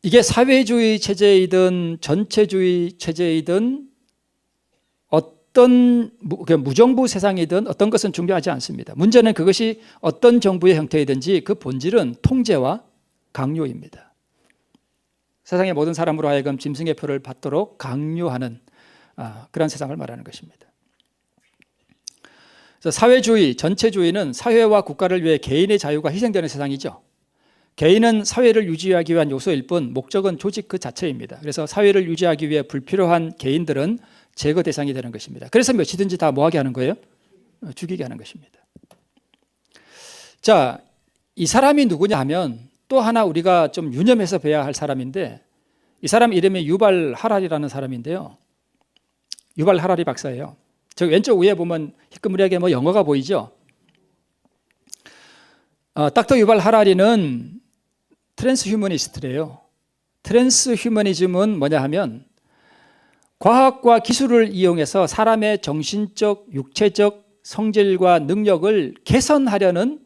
이게 사회주의 체제이든 전체주의 체제이든 어떤 무정부 세상이든 어떤 것은 중요하지 않습니다. 문제는 그것이 어떤 정부의 형태이든지 그 본질은 통제와 강요입니다. 세상의 모든 사람으로 하여금 짐승의 표를 받도록 강요하는 그런 세상을 말하는 것입니다. 그래서 사회주의, 전체주의는 사회와 국가를 위해 개인의 자유가 희생되는 세상이죠. 개인은 사회를 유지하기 위한 요소일 뿐 목적은 조직 그 자체입니다. 그래서 사회를 유지하기 위해 불필요한 개인들은 제거 대상이 되는 것입니다. 그래서 몇이든지 다 뭐하게 하는 거예요? 죽이게 하는 것입니다. 자, 이 사람이 누구냐 하면 또 하나 우리가 좀 유념해서 봐야 할 사람인데 이 사람 이름이 유발 하라리라는 사람인데요. 유발 하라리 박사예요. 저 왼쪽 위에 보면 희끄무리하게 뭐 영어가 보이죠? 닥터 유발 하라리는 트랜스휴머니스트래요. 트랜스휴머니즘은 뭐냐 하면 과학과 기술을 이용해서 사람의 정신적, 육체적 성질과 능력을 개선하려는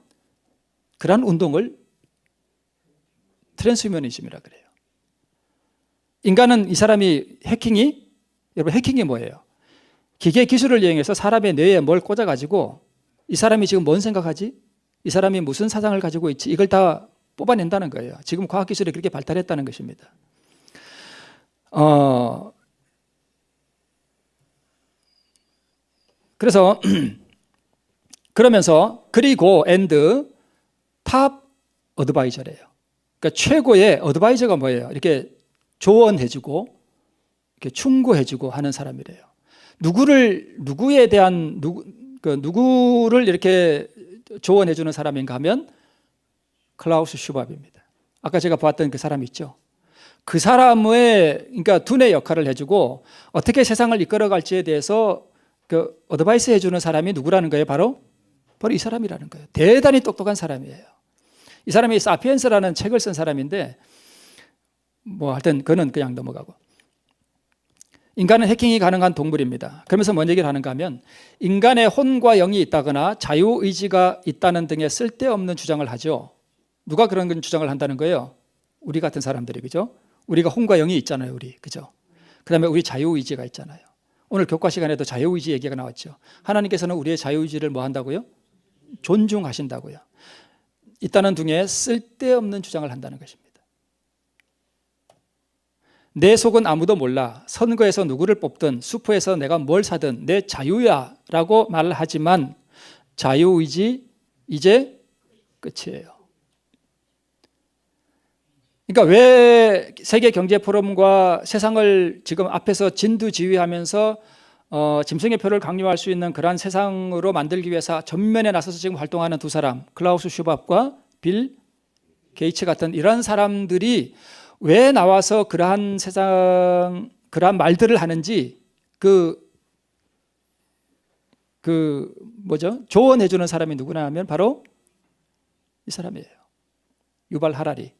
그런 운동을 트랜스휴머니즘이라 그래요. 인간은 이 사람이 여러분 해킹이 뭐예요? 기계 기술을 이용해서 사람의 뇌에 뭘 꽂아가지고 이 사람이 지금 뭔 생각하지? 이 사람이 무슨 사상을 가지고 있지? 이걸 다 뽑아낸다는 거예요. 지금 과학기술이 그렇게 발달했다는 것입니다. 그래서 그러면서 그리고 탑 어드바이저래요. 그러니까 최고의 어드바이저가 뭐예요? 이렇게 조언해주고 이렇게 충고해주고 하는 사람이래요. 누구에 대한 누구를 이렇게 조언해주는 사람인가 하면 클라우스 슈밥입니다. 아까 제가 봤던 그 사람 있죠. 그 사람의 그러니까 두뇌 역할을 해주고 어떻게 세상을 이끌어갈지에 대해서 그 어드바이스 해주는 사람이 누구라는 거예요? 바로 이 사람이라는 거예요. 대단히 똑똑한 사람이에요. 이 사람이 사피엔스라는 책을 쓴 사람인데 뭐 하여튼 그는 그냥 넘어가고 인간은 해킹이 가능한 동물입니다. 그러면서 뭔 얘기를 하는가 하면 인간의 혼과 영이 있다거나 자유의지가 있다는 등의 쓸데없는 주장을 하죠. 누가 그런 주장을 한다는 거예요? 우리 같은 사람들이, 그죠? 우리가 혼과 영이 있잖아요, 우리, 그죠? 그 다음에 우리 자유의지가 있잖아요. 오늘 교과 시간에도 자유의지 얘기가 나왔죠. 하나님께서는 우리의 자유의지를 뭐 한다고요? 존중하신다고요. 있다는 등의 쓸데없는 주장을 한다는 것입니다. 내 속은 아무도 몰라. 선거에서 누구를 뽑든 슈퍼에서 내가 뭘 사든 내 자유야 라고 말을 하지만 자유의지 이제 끝이에요. 그러니까 왜 세계경제포럼과 세상을 지금 앞에서 진두지휘하면서 짐승의 표를 강요할 수 있는 그러한 세상으로 만들기 위해서 전면에 나서서 지금 활동하는 두 사람, 클라우스 슈밥과 빌 게이츠 같은 이런 사람들이 왜 나와서 그러한 그러한 말들을 하는지 조언해주는 사람이 누구나 하면 바로 이 사람이에요. 유발 하라리.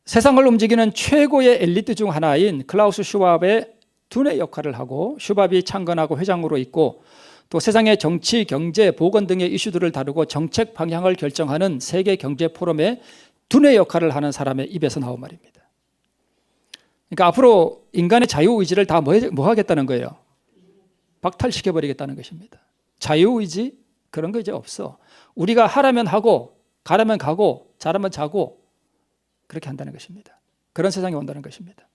세상을 움직이는 최고의 엘리트 중 하나인 클라우스 슈밥의 두뇌 역할을 하고 슈밥이 창건하고 회장으로 있고 또 세상의 정치, 경제, 보건 등의 이슈들을 다루고 정책 방향을 결정하는 세계경제포럼의 두뇌 역할을 하는 사람의 입에서 나온 말입니다. 그러니까 앞으로 인간의 자유의지를 다 뭐 하겠다는 거예요? 박탈시켜버리겠다는 것입니다. 자유의지? 그런 거 이제 없어. 우리가 하라면 하고 가라면 가고 자라면 자고 그렇게 한다는 것입니다. 그런 세상이 온다는 것입니다.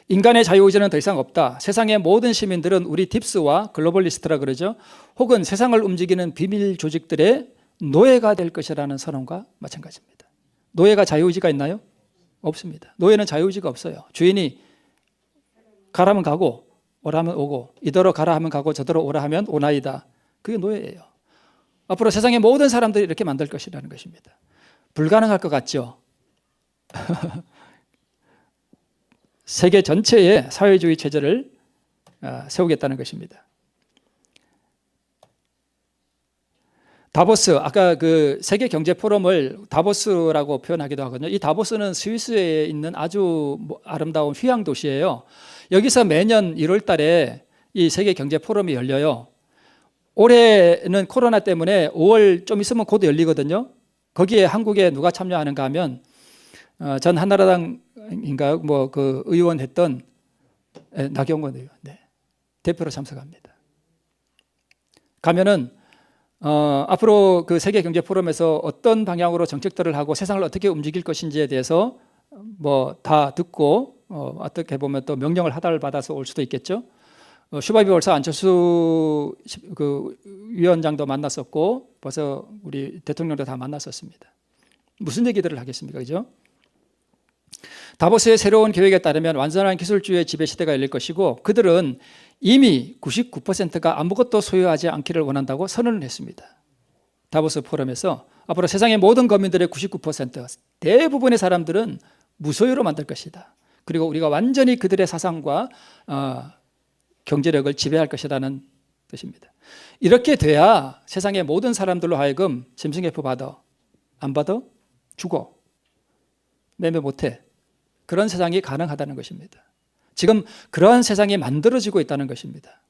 인간의 자유의지는 더 이상 없다. 세상의 모든 시민들은 우리 딥스와 글로벌리스트라 그러죠. 혹은 세상을 움직이는 비밀 조직들의 노예가 될 것이라는 선언과 마찬가지입니다. 노예가 자유의지가 있나요? 없습니다. 노예는 자유의지가 없어요. 주인이 가라면 가고 오라면 오고 이더러 가라 하면 가고 저더러 오라 하면 오나이다. 그게 노예예요. 앞으로 세상의 모든 사람들이 이렇게 만들 것이라는 것입니다. 불가능할 것 같죠? 세계 전체에 사회주의 체제를 세우겠다는 것입니다. 다보스, 아까 그 세계 경제 포럼을 다보스라고 표현하기도 하거든요. 이 다보스는 스위스에 있는 아주 아름다운 휴양 도시예요. 여기서 매년 1월 달에 이 세계 경제 포럼이 열려요. 올해는 코로나 때문에 5월 좀 있으면 곧 열리거든요. 거기에 한국에 누가 참여하는가 하면 전 한나라당인가 뭐 그 의원 했던 나경원 의원 대표로 참석합니다. 가면은 앞으로 그 세계 경제 포럼에서 어떤 방향으로 정책들을 하고 세상을 어떻게 움직일 것인지에 대해서 뭐 다 듣고 어떻게 보면 또 명령을 하달을 받아서 올 수도 있겠죠. 슈바비 벌써 안철수 그 위원장도 만났었고 벌써 우리 대통령도 다 만났었습니다. 무슨 얘기들을 하겠습니까, 그죠? 다보스의 새로운 계획에 따르면 완전한 기술주의 지배 시대가 열릴 것이고 그들은 이미 99%가 아무것도 소유하지 않기를 원한다고 선언을 했습니다. 다보스 포럼에서 앞으로 세상의 모든 거민들의 99% 대부분의 사람들은 무소유로 만들 것이다. 그리고 우리가 완전히 그들의 사상과 경제력을 지배할 것이라는 뜻입니다. 이렇게 돼야 세상의 모든 사람들로 하여금 짐승F 받아, 안 받아? 죽어. 매매 못해. 그런 세상이 가능하다는 것입니다. 지금 그러한 세상이 만들어지고 있다는 것입니다.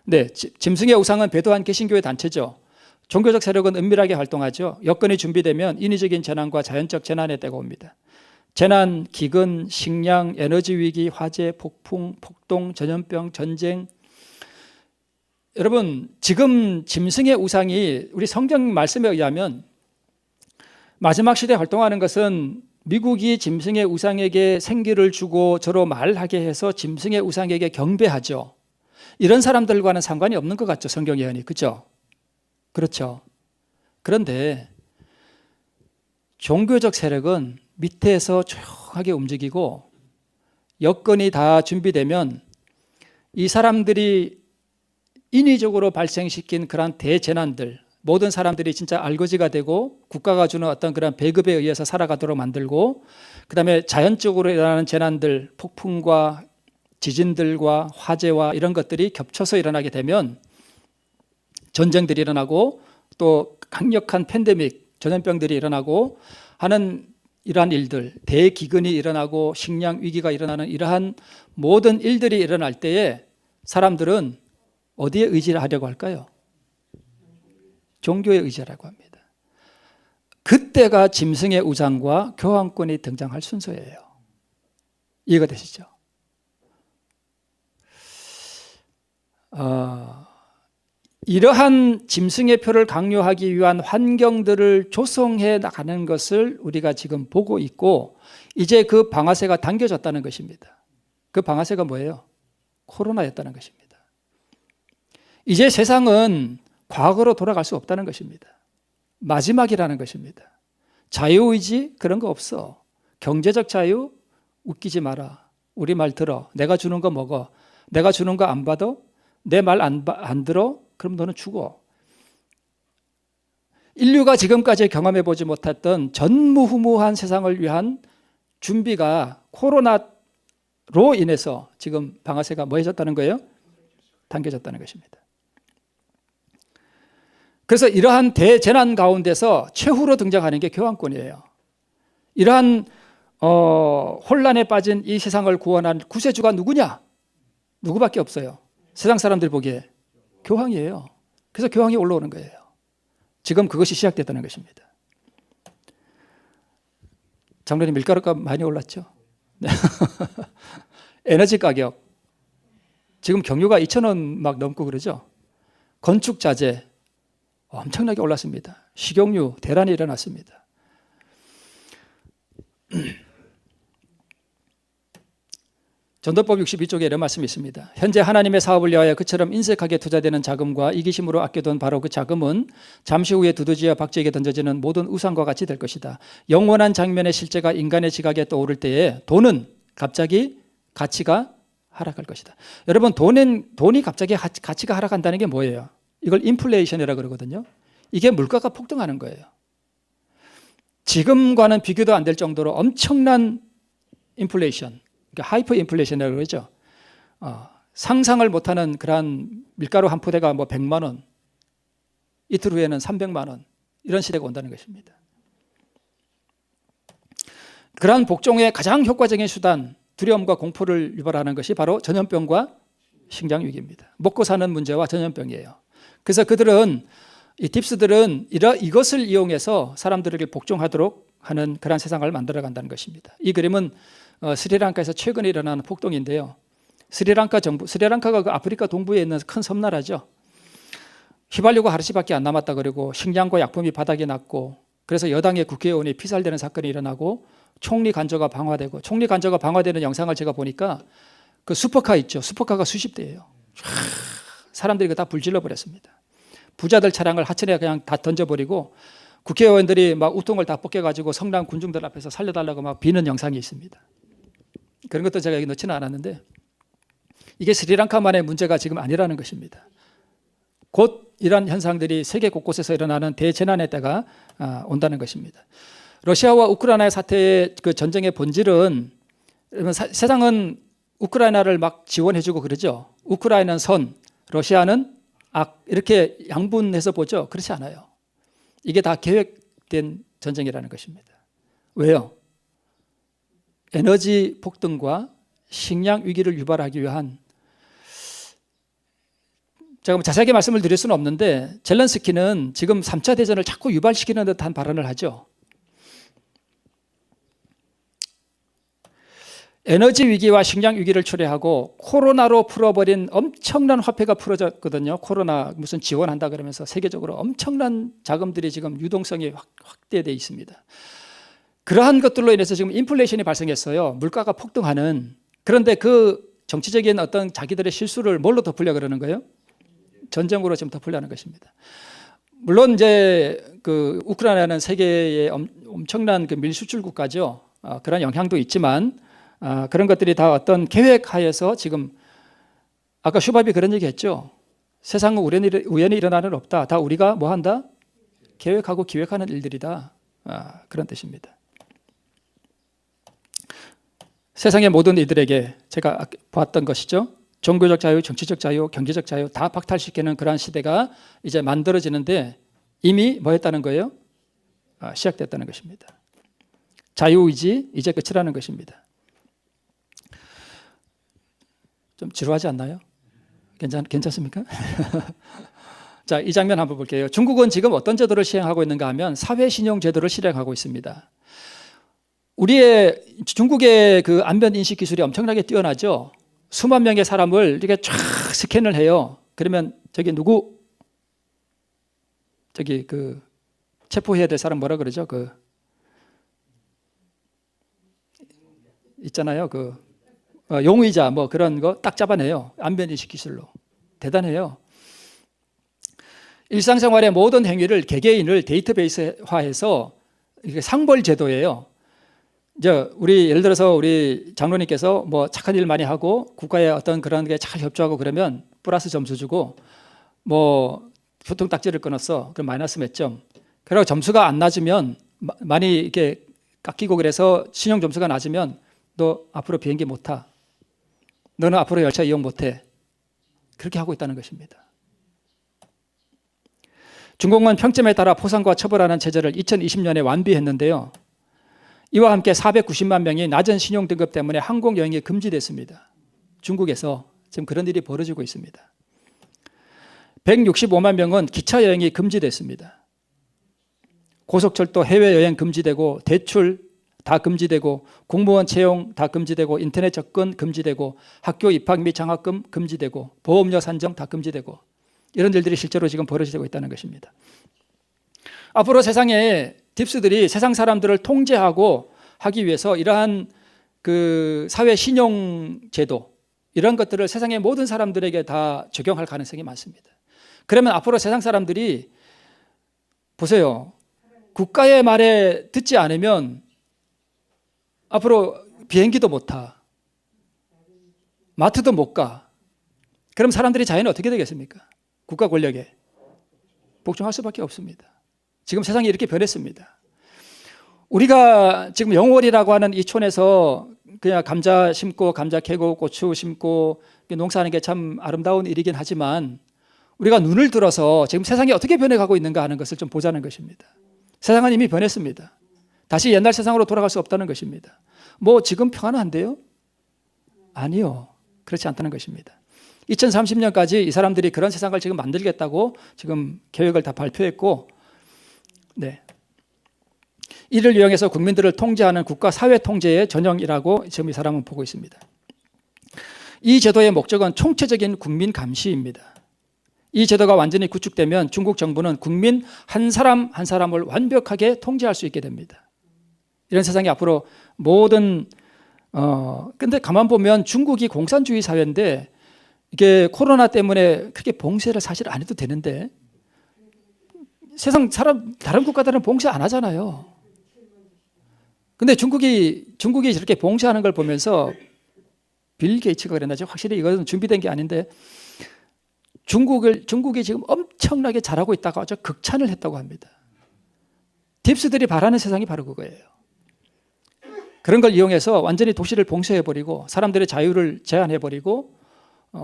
네, 짐승의 우상은 배도한 개신교의 단체죠. 종교적 세력은 은밀하게 활동하죠. 여건이 준비되면 인위적인 재난과 자연적 재난의 때가 옵니다. 재난, 기근, 식량, 에너지 위기, 화재, 폭풍, 폭동, 전염병, 전쟁. 여러분, 지금 짐승의 우상이 우리 성경 말씀에 의하면 마지막 시대에 활동하는 것은 미국이 짐승의 우상에게 생기를 주고 저로 말하게 해서 짐승의 우상에게 경배하죠. 이런 사람들과는 상관이 없는 것 같죠, 성경 예언이. 그렇죠? 그렇죠. 그런데 종교적 세력은 밑에서 조용하게 움직이고 여건이 다 준비되면 이 사람들이 인위적으로 발생시킨 그런 대재난들, 모든 사람들이 진짜 알거지가 되고 국가가 주는 어떤 그런 배급에 의해서 살아가도록 만들고 그다음에 자연적으로 일어나는 재난들, 폭풍과 지진들과 화재와 이런 것들이 겹쳐서 일어나게 되면 전쟁들이 일어나고 또 강력한 팬데믹, 전염병들이 일어나고 하는 이러한 일들, 대기근이 일어나고 식량 위기가 일어나는 이러한 모든 일들이 일어날 때에 사람들은 어디에 의지를 하려고 할까요? 종교에 의지하라고 합니다. 그때가 짐승의 우상과 교황권이 등장할 순서예요. 이해가 되시죠? 이러한 짐승의 표를 강요하기 위한 환경들을 조성해 나가는 것을 우리가 지금 보고 있고 이제 그 방아쇠가 당겨졌다는 것입니다. 그 방아쇠가 뭐예요? 코로나였다는 것입니다. 이제 세상은 과거로 돌아갈 수 없다는 것입니다. 마지막이라는 것입니다. 자유의지 그런 거 없어. 경제적 자유 웃기지 마라. 우리 말 들어. 내가 주는 거 먹어. 내가 주는 거 안 받아? 내 말 안 들어? 그럼 너는 죽어. 인류가 지금까지 경험해보지 못했던 전무후무한 세상을 위한 준비가 코로나로 인해서 지금 방아쇠가 뭐 해졌다는 거예요? 당겨졌다는 것입니다. 그래서 이러한 대재난 가운데서 최후로 등장하는 게 교황권이에요. 이러한 혼란에 빠진 이 세상을 구원한 구세주가 누구냐? 누구밖에 없어요. 세상 사람들 보기에 교황이에요. 그래서 교황이 올라오는 거예요. 지금 그것이 시작됐다는 것입니다. 작년에 밀가루값 많이 올랐죠. 에너지 가격 지금 경유가 2,000원 막 넘고 그러죠. 건축 자재 엄청나게 올랐습니다. 식용유 대란이 일어났습니다. 전도법 62쪽에 이런 말씀이 있습니다. 현재 하나님의 사업을 위하여 그처럼 인색하게 투자되는 자금과 이기심으로 아껴둔 바로 그 자금은 잠시 후에 두더지와 박쥐에게 던져지는 모든 우상과 같이 될 것이다. 영원한 장면의 실제가 인간의 지각에 떠오를 때에 돈은 갑자기 가치가 하락할 것이다. 여러분 돈이 갑자기 가치가 하락한다는 게 뭐예요? 이걸 인플레이션이라고 그러거든요. 이게 물가가 폭등하는 거예요. 지금과는 비교도 안 될 정도로 엄청난 인플레이션, 그러니까 하이퍼 인플레이션이라고 그러죠. 상상을 못하는 그러한 밀가루 한 포대가 뭐 100만 원, 이틀 후에는 300만 원 이런 시대가 온다는 것입니다. 그러한 복종의 가장 효과적인 수단 두려움과 공포를 유발하는 것이 바로 전염병과 식량 위기입니다. 먹고 사는 문제와 전염병이에요. 그래서 그들은 이 딥스들은 이것을 이용해서 사람들에게 복종하도록 하는 그런 세상을 만들어 간다는 것입니다. 이 그림은 스리랑카에서 최근에 일어나는 폭동인데요. 스리랑카가 그 아프리카 동부에 있는 큰 섬나라죠. 휘발유가 하루씩밖에 안 남았다 그러고 식량과 약품이 바닥에 났고 그래서 여당의 국회의원이 피살되는 사건이 일어나고 총리 간저가 방화되고 총리 간저가 방화되는 영상을 제가 보니까 그 슈퍼카 있죠. 슈퍼카가 수십 대예요. 사람들이 그거 다 불질러 버렸습니다. 부자들 차량을 하천에 그냥 다 던져버리고 국회의원들이 막 우통을 다 벗겨가지고 성남 군중들 앞에서 살려달라고 막 비는 영상이 있습니다. 그런 것도 제가 여기 넣지는 않았는데 이게 스리랑카만의 문제가 지금 아니라는 것입니다. 곧 이런 현상들이 세계 곳곳에서 일어나는 대재난의 때가 온다는 것입니다. 러시아와 우크라이나의 사태의 그 전쟁의 본질은 세상은 우크라이나를 막 지원해주고 그러죠. 우크라이나는 선, 러시아는 악 이렇게 양분해서 보죠. 그렇지 않아요. 이게 다 계획된 전쟁이라는 것입니다. 왜요? 에너지 폭등과 식량 위기를 유발하기 위한 제가 자세하게 말씀을 드릴 수는 없는데 젤렌스키는 지금 3차 대전을 자꾸 유발시키는 듯한 발언을 하죠. 에너지 위기와 식량 위기를 초래하고 코로나로 풀어버린 엄청난 화폐가 풀어졌거든요. 코로나 무슨 지원한다 그러면서 세계적으로 엄청난 자금들이 지금 유동성이 확대되어 있습니다. 그러한 것들로 인해서 지금 인플레이션이 발생했어요. 물가가 폭등하는. 그런데 그 정치적인 어떤 자기들의 실수를 뭘로 덮으려고 그러는 거예요? 전쟁으로 지금 덮으려는 것입니다. 물론 이제 그 우크라이나는 세계의 엄청난 그 밀수출 국가죠. 그런 영향도 있지만 그런 것들이 다 어떤 계획하에서 지금 아까 슈밥이 그런 얘기했죠. 세상은 우연히 일어나는 일 없다. 다 우리가 뭐 한다? 계획하고 기획하는 일들이다. 그런 뜻입니다. 세상의 모든 이들에게 제가 봤던 것이죠. 종교적 자유, 정치적 자유, 경제적 자유 다 박탈시키는 그러한 시대가 이제 만들어지는데 이미 뭐 했다는 거예요? 시작됐다는 것입니다. 자유의지 이제 끝이라는 것입니다. 좀 지루하지 않나요? 괜찮습니까? 자, 이 장면 한번 볼게요. 중국은 지금 어떤 제도를 시행하고 있는가 하면 사회신용 제도를 실행하고 있습니다. 중국의 그 안면 인식 기술이 엄청나게 뛰어나죠. 수만 명의 사람을 이렇게 쫙 스캔을 해요. 그러면 저기 누구 저기 그 체포해야 될 사람 뭐라 그러죠? 그 있잖아요. 그 용의자 뭐 그런 거 딱 잡아내요. 안면 인식 기술로. 대단해요. 일상생활의 모든 행위를 개개인을 데이터베이스화해서 이게 상벌 제도예요. 이제 예를 들어서 우리 장로님께서 뭐 착한 일 많이 하고 국가의 어떤 그런 게 잘 협조하고 그러면 플러스 점수 주고 뭐 교통딱지를 끊었어. 그럼 마이너스 몇 점. 그리고 점수가 안 낮으면 많이 이렇게 깎이고 그래서 신용 점수가 낮으면 너 앞으로 비행기 못 타. 너는 앞으로 열차 이용 못 해. 그렇게 하고 있다는 것입니다. 중공은 평점에 따라 포상과 처벌하는 체제를 2020년에 완비했는데요. 이와 함께 490만 명이 낮은 신용 등급 때문에 항공 여행이 금지됐습니다. 중국에서 지금 그런 일이 벌어지고 있습니다. 165만 명은 기차 여행이 금지됐습니다. 고속철도 해외여행 금지되고 대출 다 금지되고 공무원 채용 다 금지되고 인터넷 접근 금지되고 학교 입학 및 장학금 금지되고 보험료 산정 다 금지되고 이런 일들이 실제로 지금 벌어지고 있다는 것입니다. 앞으로 세상에 딥스들이 세상 사람들을 통제하고 하기 위해서 이러한 그 사회 신용 제도 이런 것들을 세상의 모든 사람들에게 다 적용할 가능성이 많습니다. 그러면 앞으로 세상 사람들이 보세요. 국가의 말에 듣지 않으면 앞으로 비행기도 못 타. 마트도 못 가. 그럼 사람들이 자연히 어떻게 되겠습니까? 국가 권력에 복종할 수밖에 없습니다. 지금 세상이 이렇게 변했습니다. 우리가 지금 영월이라고 하는 이 촌에서 그냥 감자 심고 감자 캐고 고추 심고 농사하는 게 참 아름다운 일이긴 하지만 우리가 눈을 들어서 지금 세상이 어떻게 변해가고 있는가 하는 것을 좀 보자는 것입니다. 세상은 이미 변했습니다. 다시 옛날 세상으로 돌아갈 수 없다는 것입니다. 뭐 지금 평안한데요? 아니요. 그렇지 않다는 것입니다. 2030년까지 이 사람들이 그런 세상을 지금 만들겠다고 지금 계획을 다 발표했고, 네. 이를 이용해서 국민들을 통제하는 국가 사회 통제의 전형이라고 지금 이 사람은 보고 있습니다. 이 제도의 목적은 총체적인 국민 감시입니다. 이 제도가 완전히 구축되면 중국 정부는 국민 한 사람 한 사람을 완벽하게 통제할 수 있게 됩니다. 이런 세상이 앞으로 모든 근데 가만 보면 중국이 공산주의 사회인데 이게 코로나 때문에 크게 봉쇄를 사실 안 해도 되는데 세상 사람 다른 국가들은 봉쇄 안 하잖아요. 근데 중국이 저렇게 봉쇄하는 걸 보면서 빌 게이츠가 그랬나죠? 확실히 이것은 준비된 게 아닌데 중국이 지금 엄청나게 잘하고 있다고 아주 극찬을 했다고 합니다. 딥스들이 바라는 세상이 바로 그거예요. 그런 걸 이용해서 완전히 도시를 봉쇄해버리고 사람들의 자유를 제한해버리고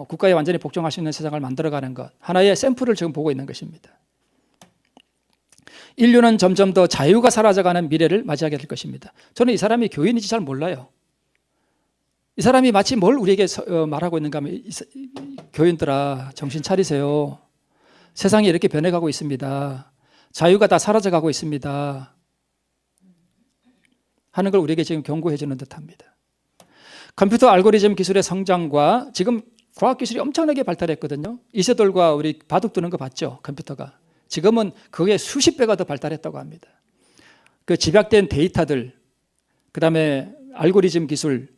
국가에 완전히 복종할 수 있는 세상을 만들어가는 것, 하나의 샘플을 지금 보고 있는 것입니다. 인류는 점점 더 자유가 사라져가는 미래를 맞이하게 될 것입니다. 저는 이 사람이 교인인지 잘 몰라요. 이 사람이 마치 뭘 우리에게 말하고 있는가 하면 교인들아 정신 차리세요. 세상이 이렇게 변해가고 있습니다. 자유가 다 사라져가고 있습니다. 하는 걸 우리에게 지금 경고해 주는 듯합니다. 컴퓨터 알고리즘 기술의 성장과 지금 과학기술이 엄청나게 발달했거든요. 이세돌과 우리 바둑 두는 거 봤죠? 컴퓨터가. 지금은 그게 수십 배가 더 발달했다고 합니다. 그 집약된 데이터들, 그 다음에 알고리즘 기술,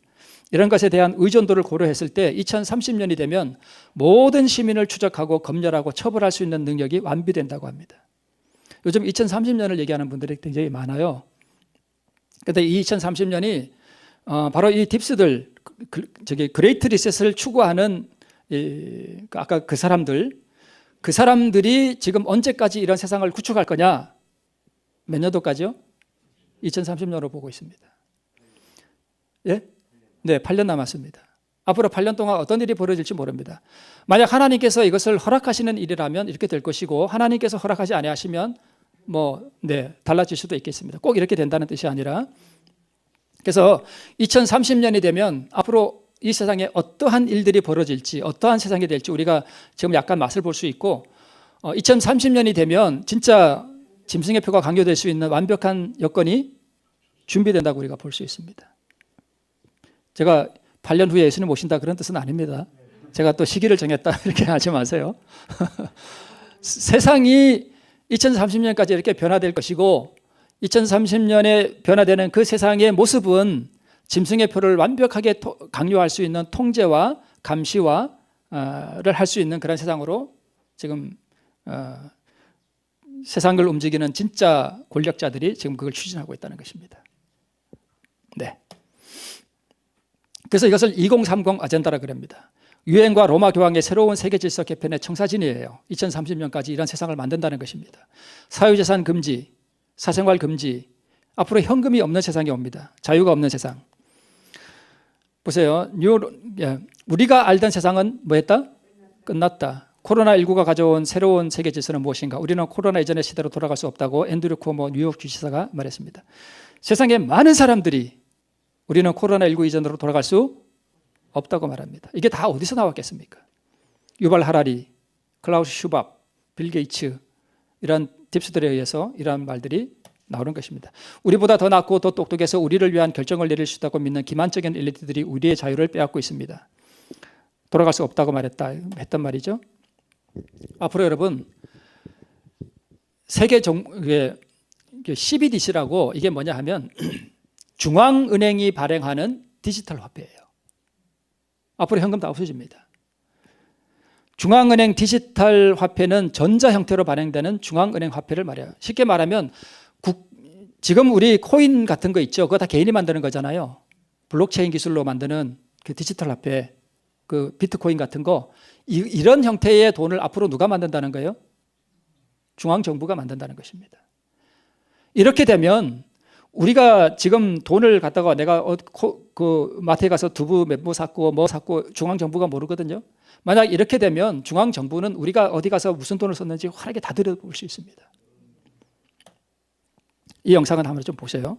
이런 것에 대한 의존도를 고려했을 때 2030년이 되면 모든 시민을 추적하고 검열하고 처벌할 수 있는 능력이 완비된다고 합니다. 요즘 2030년을 얘기하는 분들이 굉장히 많아요. 그런데 이 2030년이 바로 이 딥스들, 그레이트 리셋을 추구하는 아까 그 사람들이 지금 언제까지 이런 세상을 구축할 거냐? 몇 년도까지요? 2030년으로 보고 있습니다. 예? 네, 8년 남았습니다. 앞으로 8년 동안 어떤 일이 벌어질지 모릅니다. 만약 하나님께서 이것을 허락하시는 일이라면 이렇게 될 것이고 하나님께서 허락하지 아니하시면 달라질 수도 있겠습니다. 꼭 이렇게 된다는 뜻이 아니라 그래서 2030년이 되면 앞으로 이 세상에 어떠한 일들이 벌어질지 어떠한 세상이 될지 우리가 지금 약간 맛을 볼 수 있고 2030년이 되면 진짜 짐승의 표가 강요될 수 있는 완벽한 여건이 준비된다고 우리가 볼 수 있습니다. 제가 8년 후에 예수님 오신다 그런 뜻은 아닙니다. 제가 또 시기를 정했다 이렇게 하지 마세요. 세상이 2030년까지 이렇게 변화될 것이고 2030년에 변화되는 그 세상의 모습은 짐승의 표를 완벽하게 강요할 수 있는 통제와 감시와 를 할 수 있는 그런 세상으로 지금 세상을 움직이는 진짜 권력자들이 지금 그걸 추진하고 있다는 것입니다. 네. 그래서 이것을 2030 아젠다라 그럽니다. 유엔과 로마 교황의 새로운 세계 질서 개편의 청사진이에요. 2030년까지 이런 세상을 만든다는 것입니다. 사유재산 금지, 사생활 금지, 앞으로 현금이 없는 세상이 옵니다. 자유가 없는 세상. 보세요. 우리가 알던 세상은 뭐였다? 끝났다. 코로나19가 가져온 새로운 세계 질서는 무엇인가? 우리는 코로나 이전의 시대로 돌아갈 수 없다고 앤드류 쿠오모 뉴욕 주지사가 말했습니다. 세상에 많은 사람들이 우리는 코로나19 이전으로 돌아갈 수 없다고 말합니다. 이게 다 어디서 나왔겠습니까? 유발 하라리, 클라우스 슈밥, 빌 게이츠 이런 딥스들에 의해서 이러한 말들이 나오는 것입니다. 우리보다 더 낫고 더 똑똑해서 우리를 위한 결정을 내릴 수 있다고 믿는 기만적인 엘리트들이 우리의 자유를 빼앗고 있습니다. 돌아갈 수 없다고 했단 말이죠. 앞으로 여러분 세계 CBDC라고 이게 뭐냐 하면 중앙은행이 발행하는 디지털 화폐예요. 앞으로 현금 다 없어집니다. 중앙은행 디지털 화폐는 전자 형태로 발행되는 중앙은행 화폐를 말해요. 쉽게 말하면 지금 우리 코인 같은 거 있죠. 그거 다 개인이 만드는 거잖아요. 블록체인 기술로 만드는 그 디지털 화폐, 그 비트코인 같은 거 이런 형태의 돈을 앞으로 누가 만든다는 거예요? 중앙정부가 만든다는 것입니다. 이렇게 되면 우리가 지금 돈을 갖다가 내가 그 마트에 가서 두부 몇 부 샀고 뭐 샀고 중앙정부가 모르거든요. 만약 이렇게 되면 중앙정부는 우리가 어디 가서 무슨 돈을 썼는지 환하게 다 들여다볼 수 있습니다. 이 영상은 한번 좀 보세요.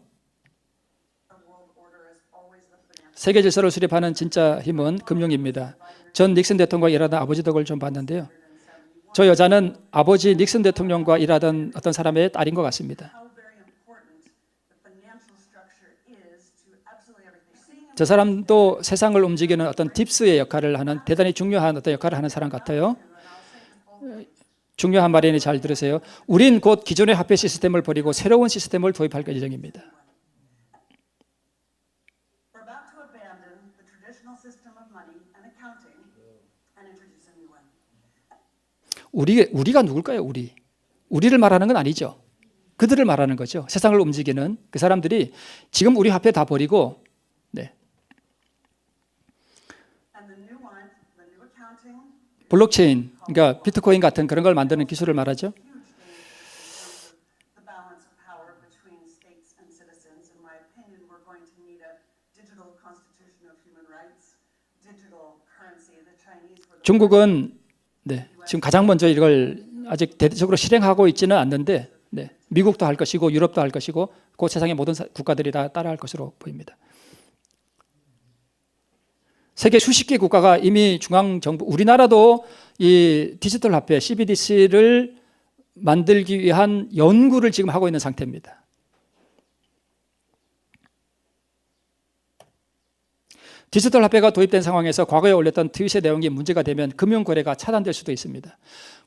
세계 질서를 수립하는 진짜 힘은 금융입니다. 전 닉슨 대통령과 일하던 아버지 덕을 좀 봤는데요. 저 여자는 아버지 닉슨 대통령과 일하던 어떤 사람의 딸인 것 같습니다. 저 사람도 세상을 움직이는 어떤 딥스의 역할을 하는 대단히 중요한 어떤 역할을 하는 사람 같아요. 중요한 말이니 잘 들으세요. 우린 곧 기존의 화폐 시스템을 버리고 새로운 시스템을 도입할 예정입니다. 우리가 누굴까요? 우리를 말하는 건 아니죠. 그들을 말하는 거죠. 세상을 움직이는 그 사람들이 지금 우리 화폐 다 버리고 네. 블록체인, 그러니까 비트코인 같은 그런 걸 만드는 기술을 말하죠. 중국은 네, 지금 가장 먼저 이걸 아직 대대적으로 실행하고 있지는 않는데 네, 미국도 할 것이고 유럽도 할 것이고 그 세상의 모든 국가들이 다 따라할 것으로 보입니다. 세계 수십 개 국가가 이미 중앙정부, 우리나라도 이 디지털 화폐 CBDC를 만들기 위한 연구를 지금 하고 있는 상태입니다. 디지털 화폐가 도입된 상황에서 과거에 올렸던 트윗의 내용이 문제가 되면 금융거래가 차단될 수도 있습니다.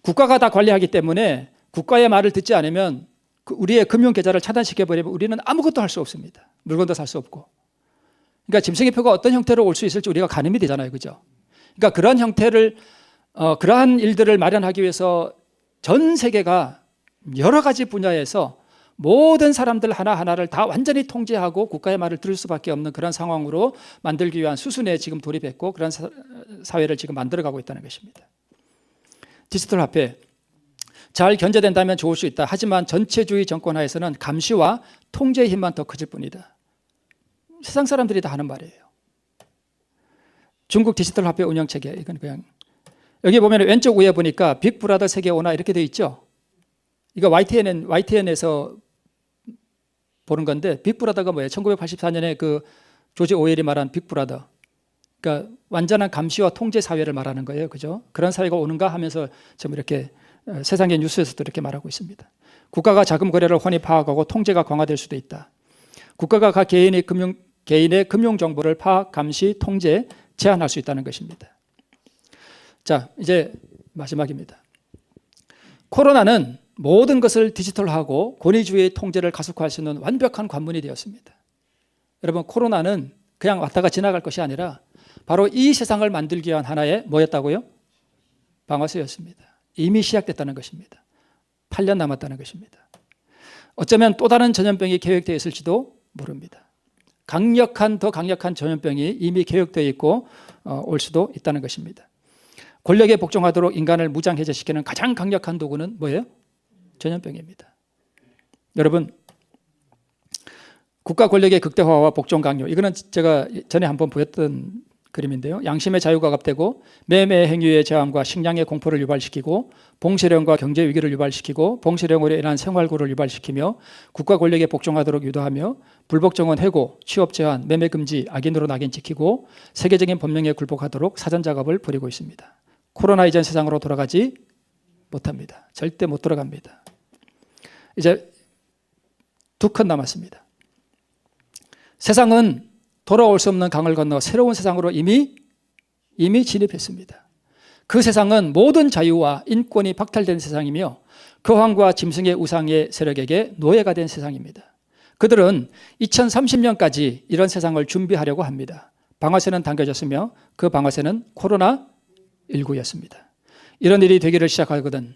국가가 다 관리하기 때문에 국가의 말을 듣지 않으면 우리의 금융계좌를 차단시켜버리면 우리는 아무것도 할 수 없습니다. 물건도 살 수 없고. 그러니까 짐승의표가 어떤 형태로 올 수 있을지 우리가 가늠이 되잖아요. 그죠? 그러니까 그러한 형태를, 그러한 일들을 마련하기 위해서 전 세계가 여러 가지 분야에서 모든 사람들 하나하나를 다 완전히 통제하고 국가의 말을 들을 수밖에 없는 그런 상황으로 만들기 위한 수순에 지금 돌입했고 그런 사회를 지금 만들어가고 있다는 것입니다. 디지털 화폐 잘 견제된다면 좋을 수 있다. 하지만 전체주의 정권 하에서는 감시와 통제의 힘만 더 커질 뿐이다. 세상 사람들이 다 하는 말이에요. 중국 디지털 화폐 운영 체계, 이건 그냥 여기 보면 왼쪽 위에 보니까 빅브라더 세계 오나 이렇게 되어 있죠. 이거 YTN에서 보는 건데 빅브라더가 뭐예요? 1984년에 그 조지 오웰이 말한 빅브라더. 그러니까 완전한 감시와 통제 사회를 말하는 거예요. 그죠? 그런 사회가 오는가 하면서 좀 이렇게 세상의 뉴스에서도 이렇게 말하고 있습니다. 국가가 자금 거래를 훤히 파악하고 통제가 강화될 수도 있다. 국가가 각 개인의 금융 정보를 파악, 감시, 통제, 제한할 수 있다는 것입니다. 자, 이제 마지막입니다. 코로나는 모든 것을 디지털화하고 권위주의의 통제를 가속화할 수 있는 완벽한 관문이 되었습니다. 여러분, 코로나는 그냥 왔다가 지나갈 것이 아니라 바로 이 세상을 만들기 위한 하나의 뭐였다고요? 방아쇠였습니다. 이미 시작됐다는 것입니다. 8년 남았다는 것입니다. 어쩌면 또 다른 전염병이 계획되어 있을지도 모릅니다. 더 강력한 전염병이 이미 계획되어 있고 올 수도 있다는 것입니다. 권력에 복종하도록 인간을 무장해제시키는 가장 강력한 도구는 뭐예요? 전염병입니다. 여러분, 국가 권력의 극대화와 복종 강요, 이거는 제가 전에 한번 보였던 그림인데요. 양심의 자유가 억압되고 매매 행위의 제한과 식량의 공포를 유발시키고 봉쇄령과 경제 위기를 유발시키고 봉쇄령으로 인한 생활고를 유발시키며 국가 권력에 복종하도록 유도하며 불복 정원 해고, 취업 제한, 매매 금지, 악인으로 낙인 찍히고 세계적인 법령에 굴복하도록 사전 작업을 벌이고 있습니다. 코로나 이전 세상으로 돌아가지 못합니다. 절대 못 돌아갑니다. 이제 2컷 남았습니다. 세상은 돌아올 수 없는 강을 건너 새로운 세상으로 이미 진입했습니다. 그 세상은 모든 자유와 인권이 박탈된 세상이며 거황과 짐승의 우상의 세력에게 노예가 된 세상입니다. 그들은 2030년까지 이런 세상을 준비하려고 합니다. 방아쇠는 당겨졌으며 그 방아쇠는 코로나19였습니다. 이런 일이 되기를 시작하거든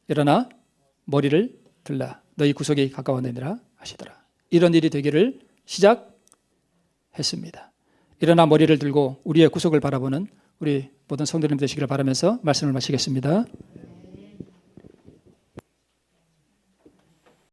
일어나 머리를 들라 너희 구속이 가까워내니라 하시더라. 이런 일이 되기를 시작했습니다. 일어나 머리를 들고 우리의 구속을 바라보는 우리 모든 성도님 되시기를 바라면서 말씀을 마치겠습니다.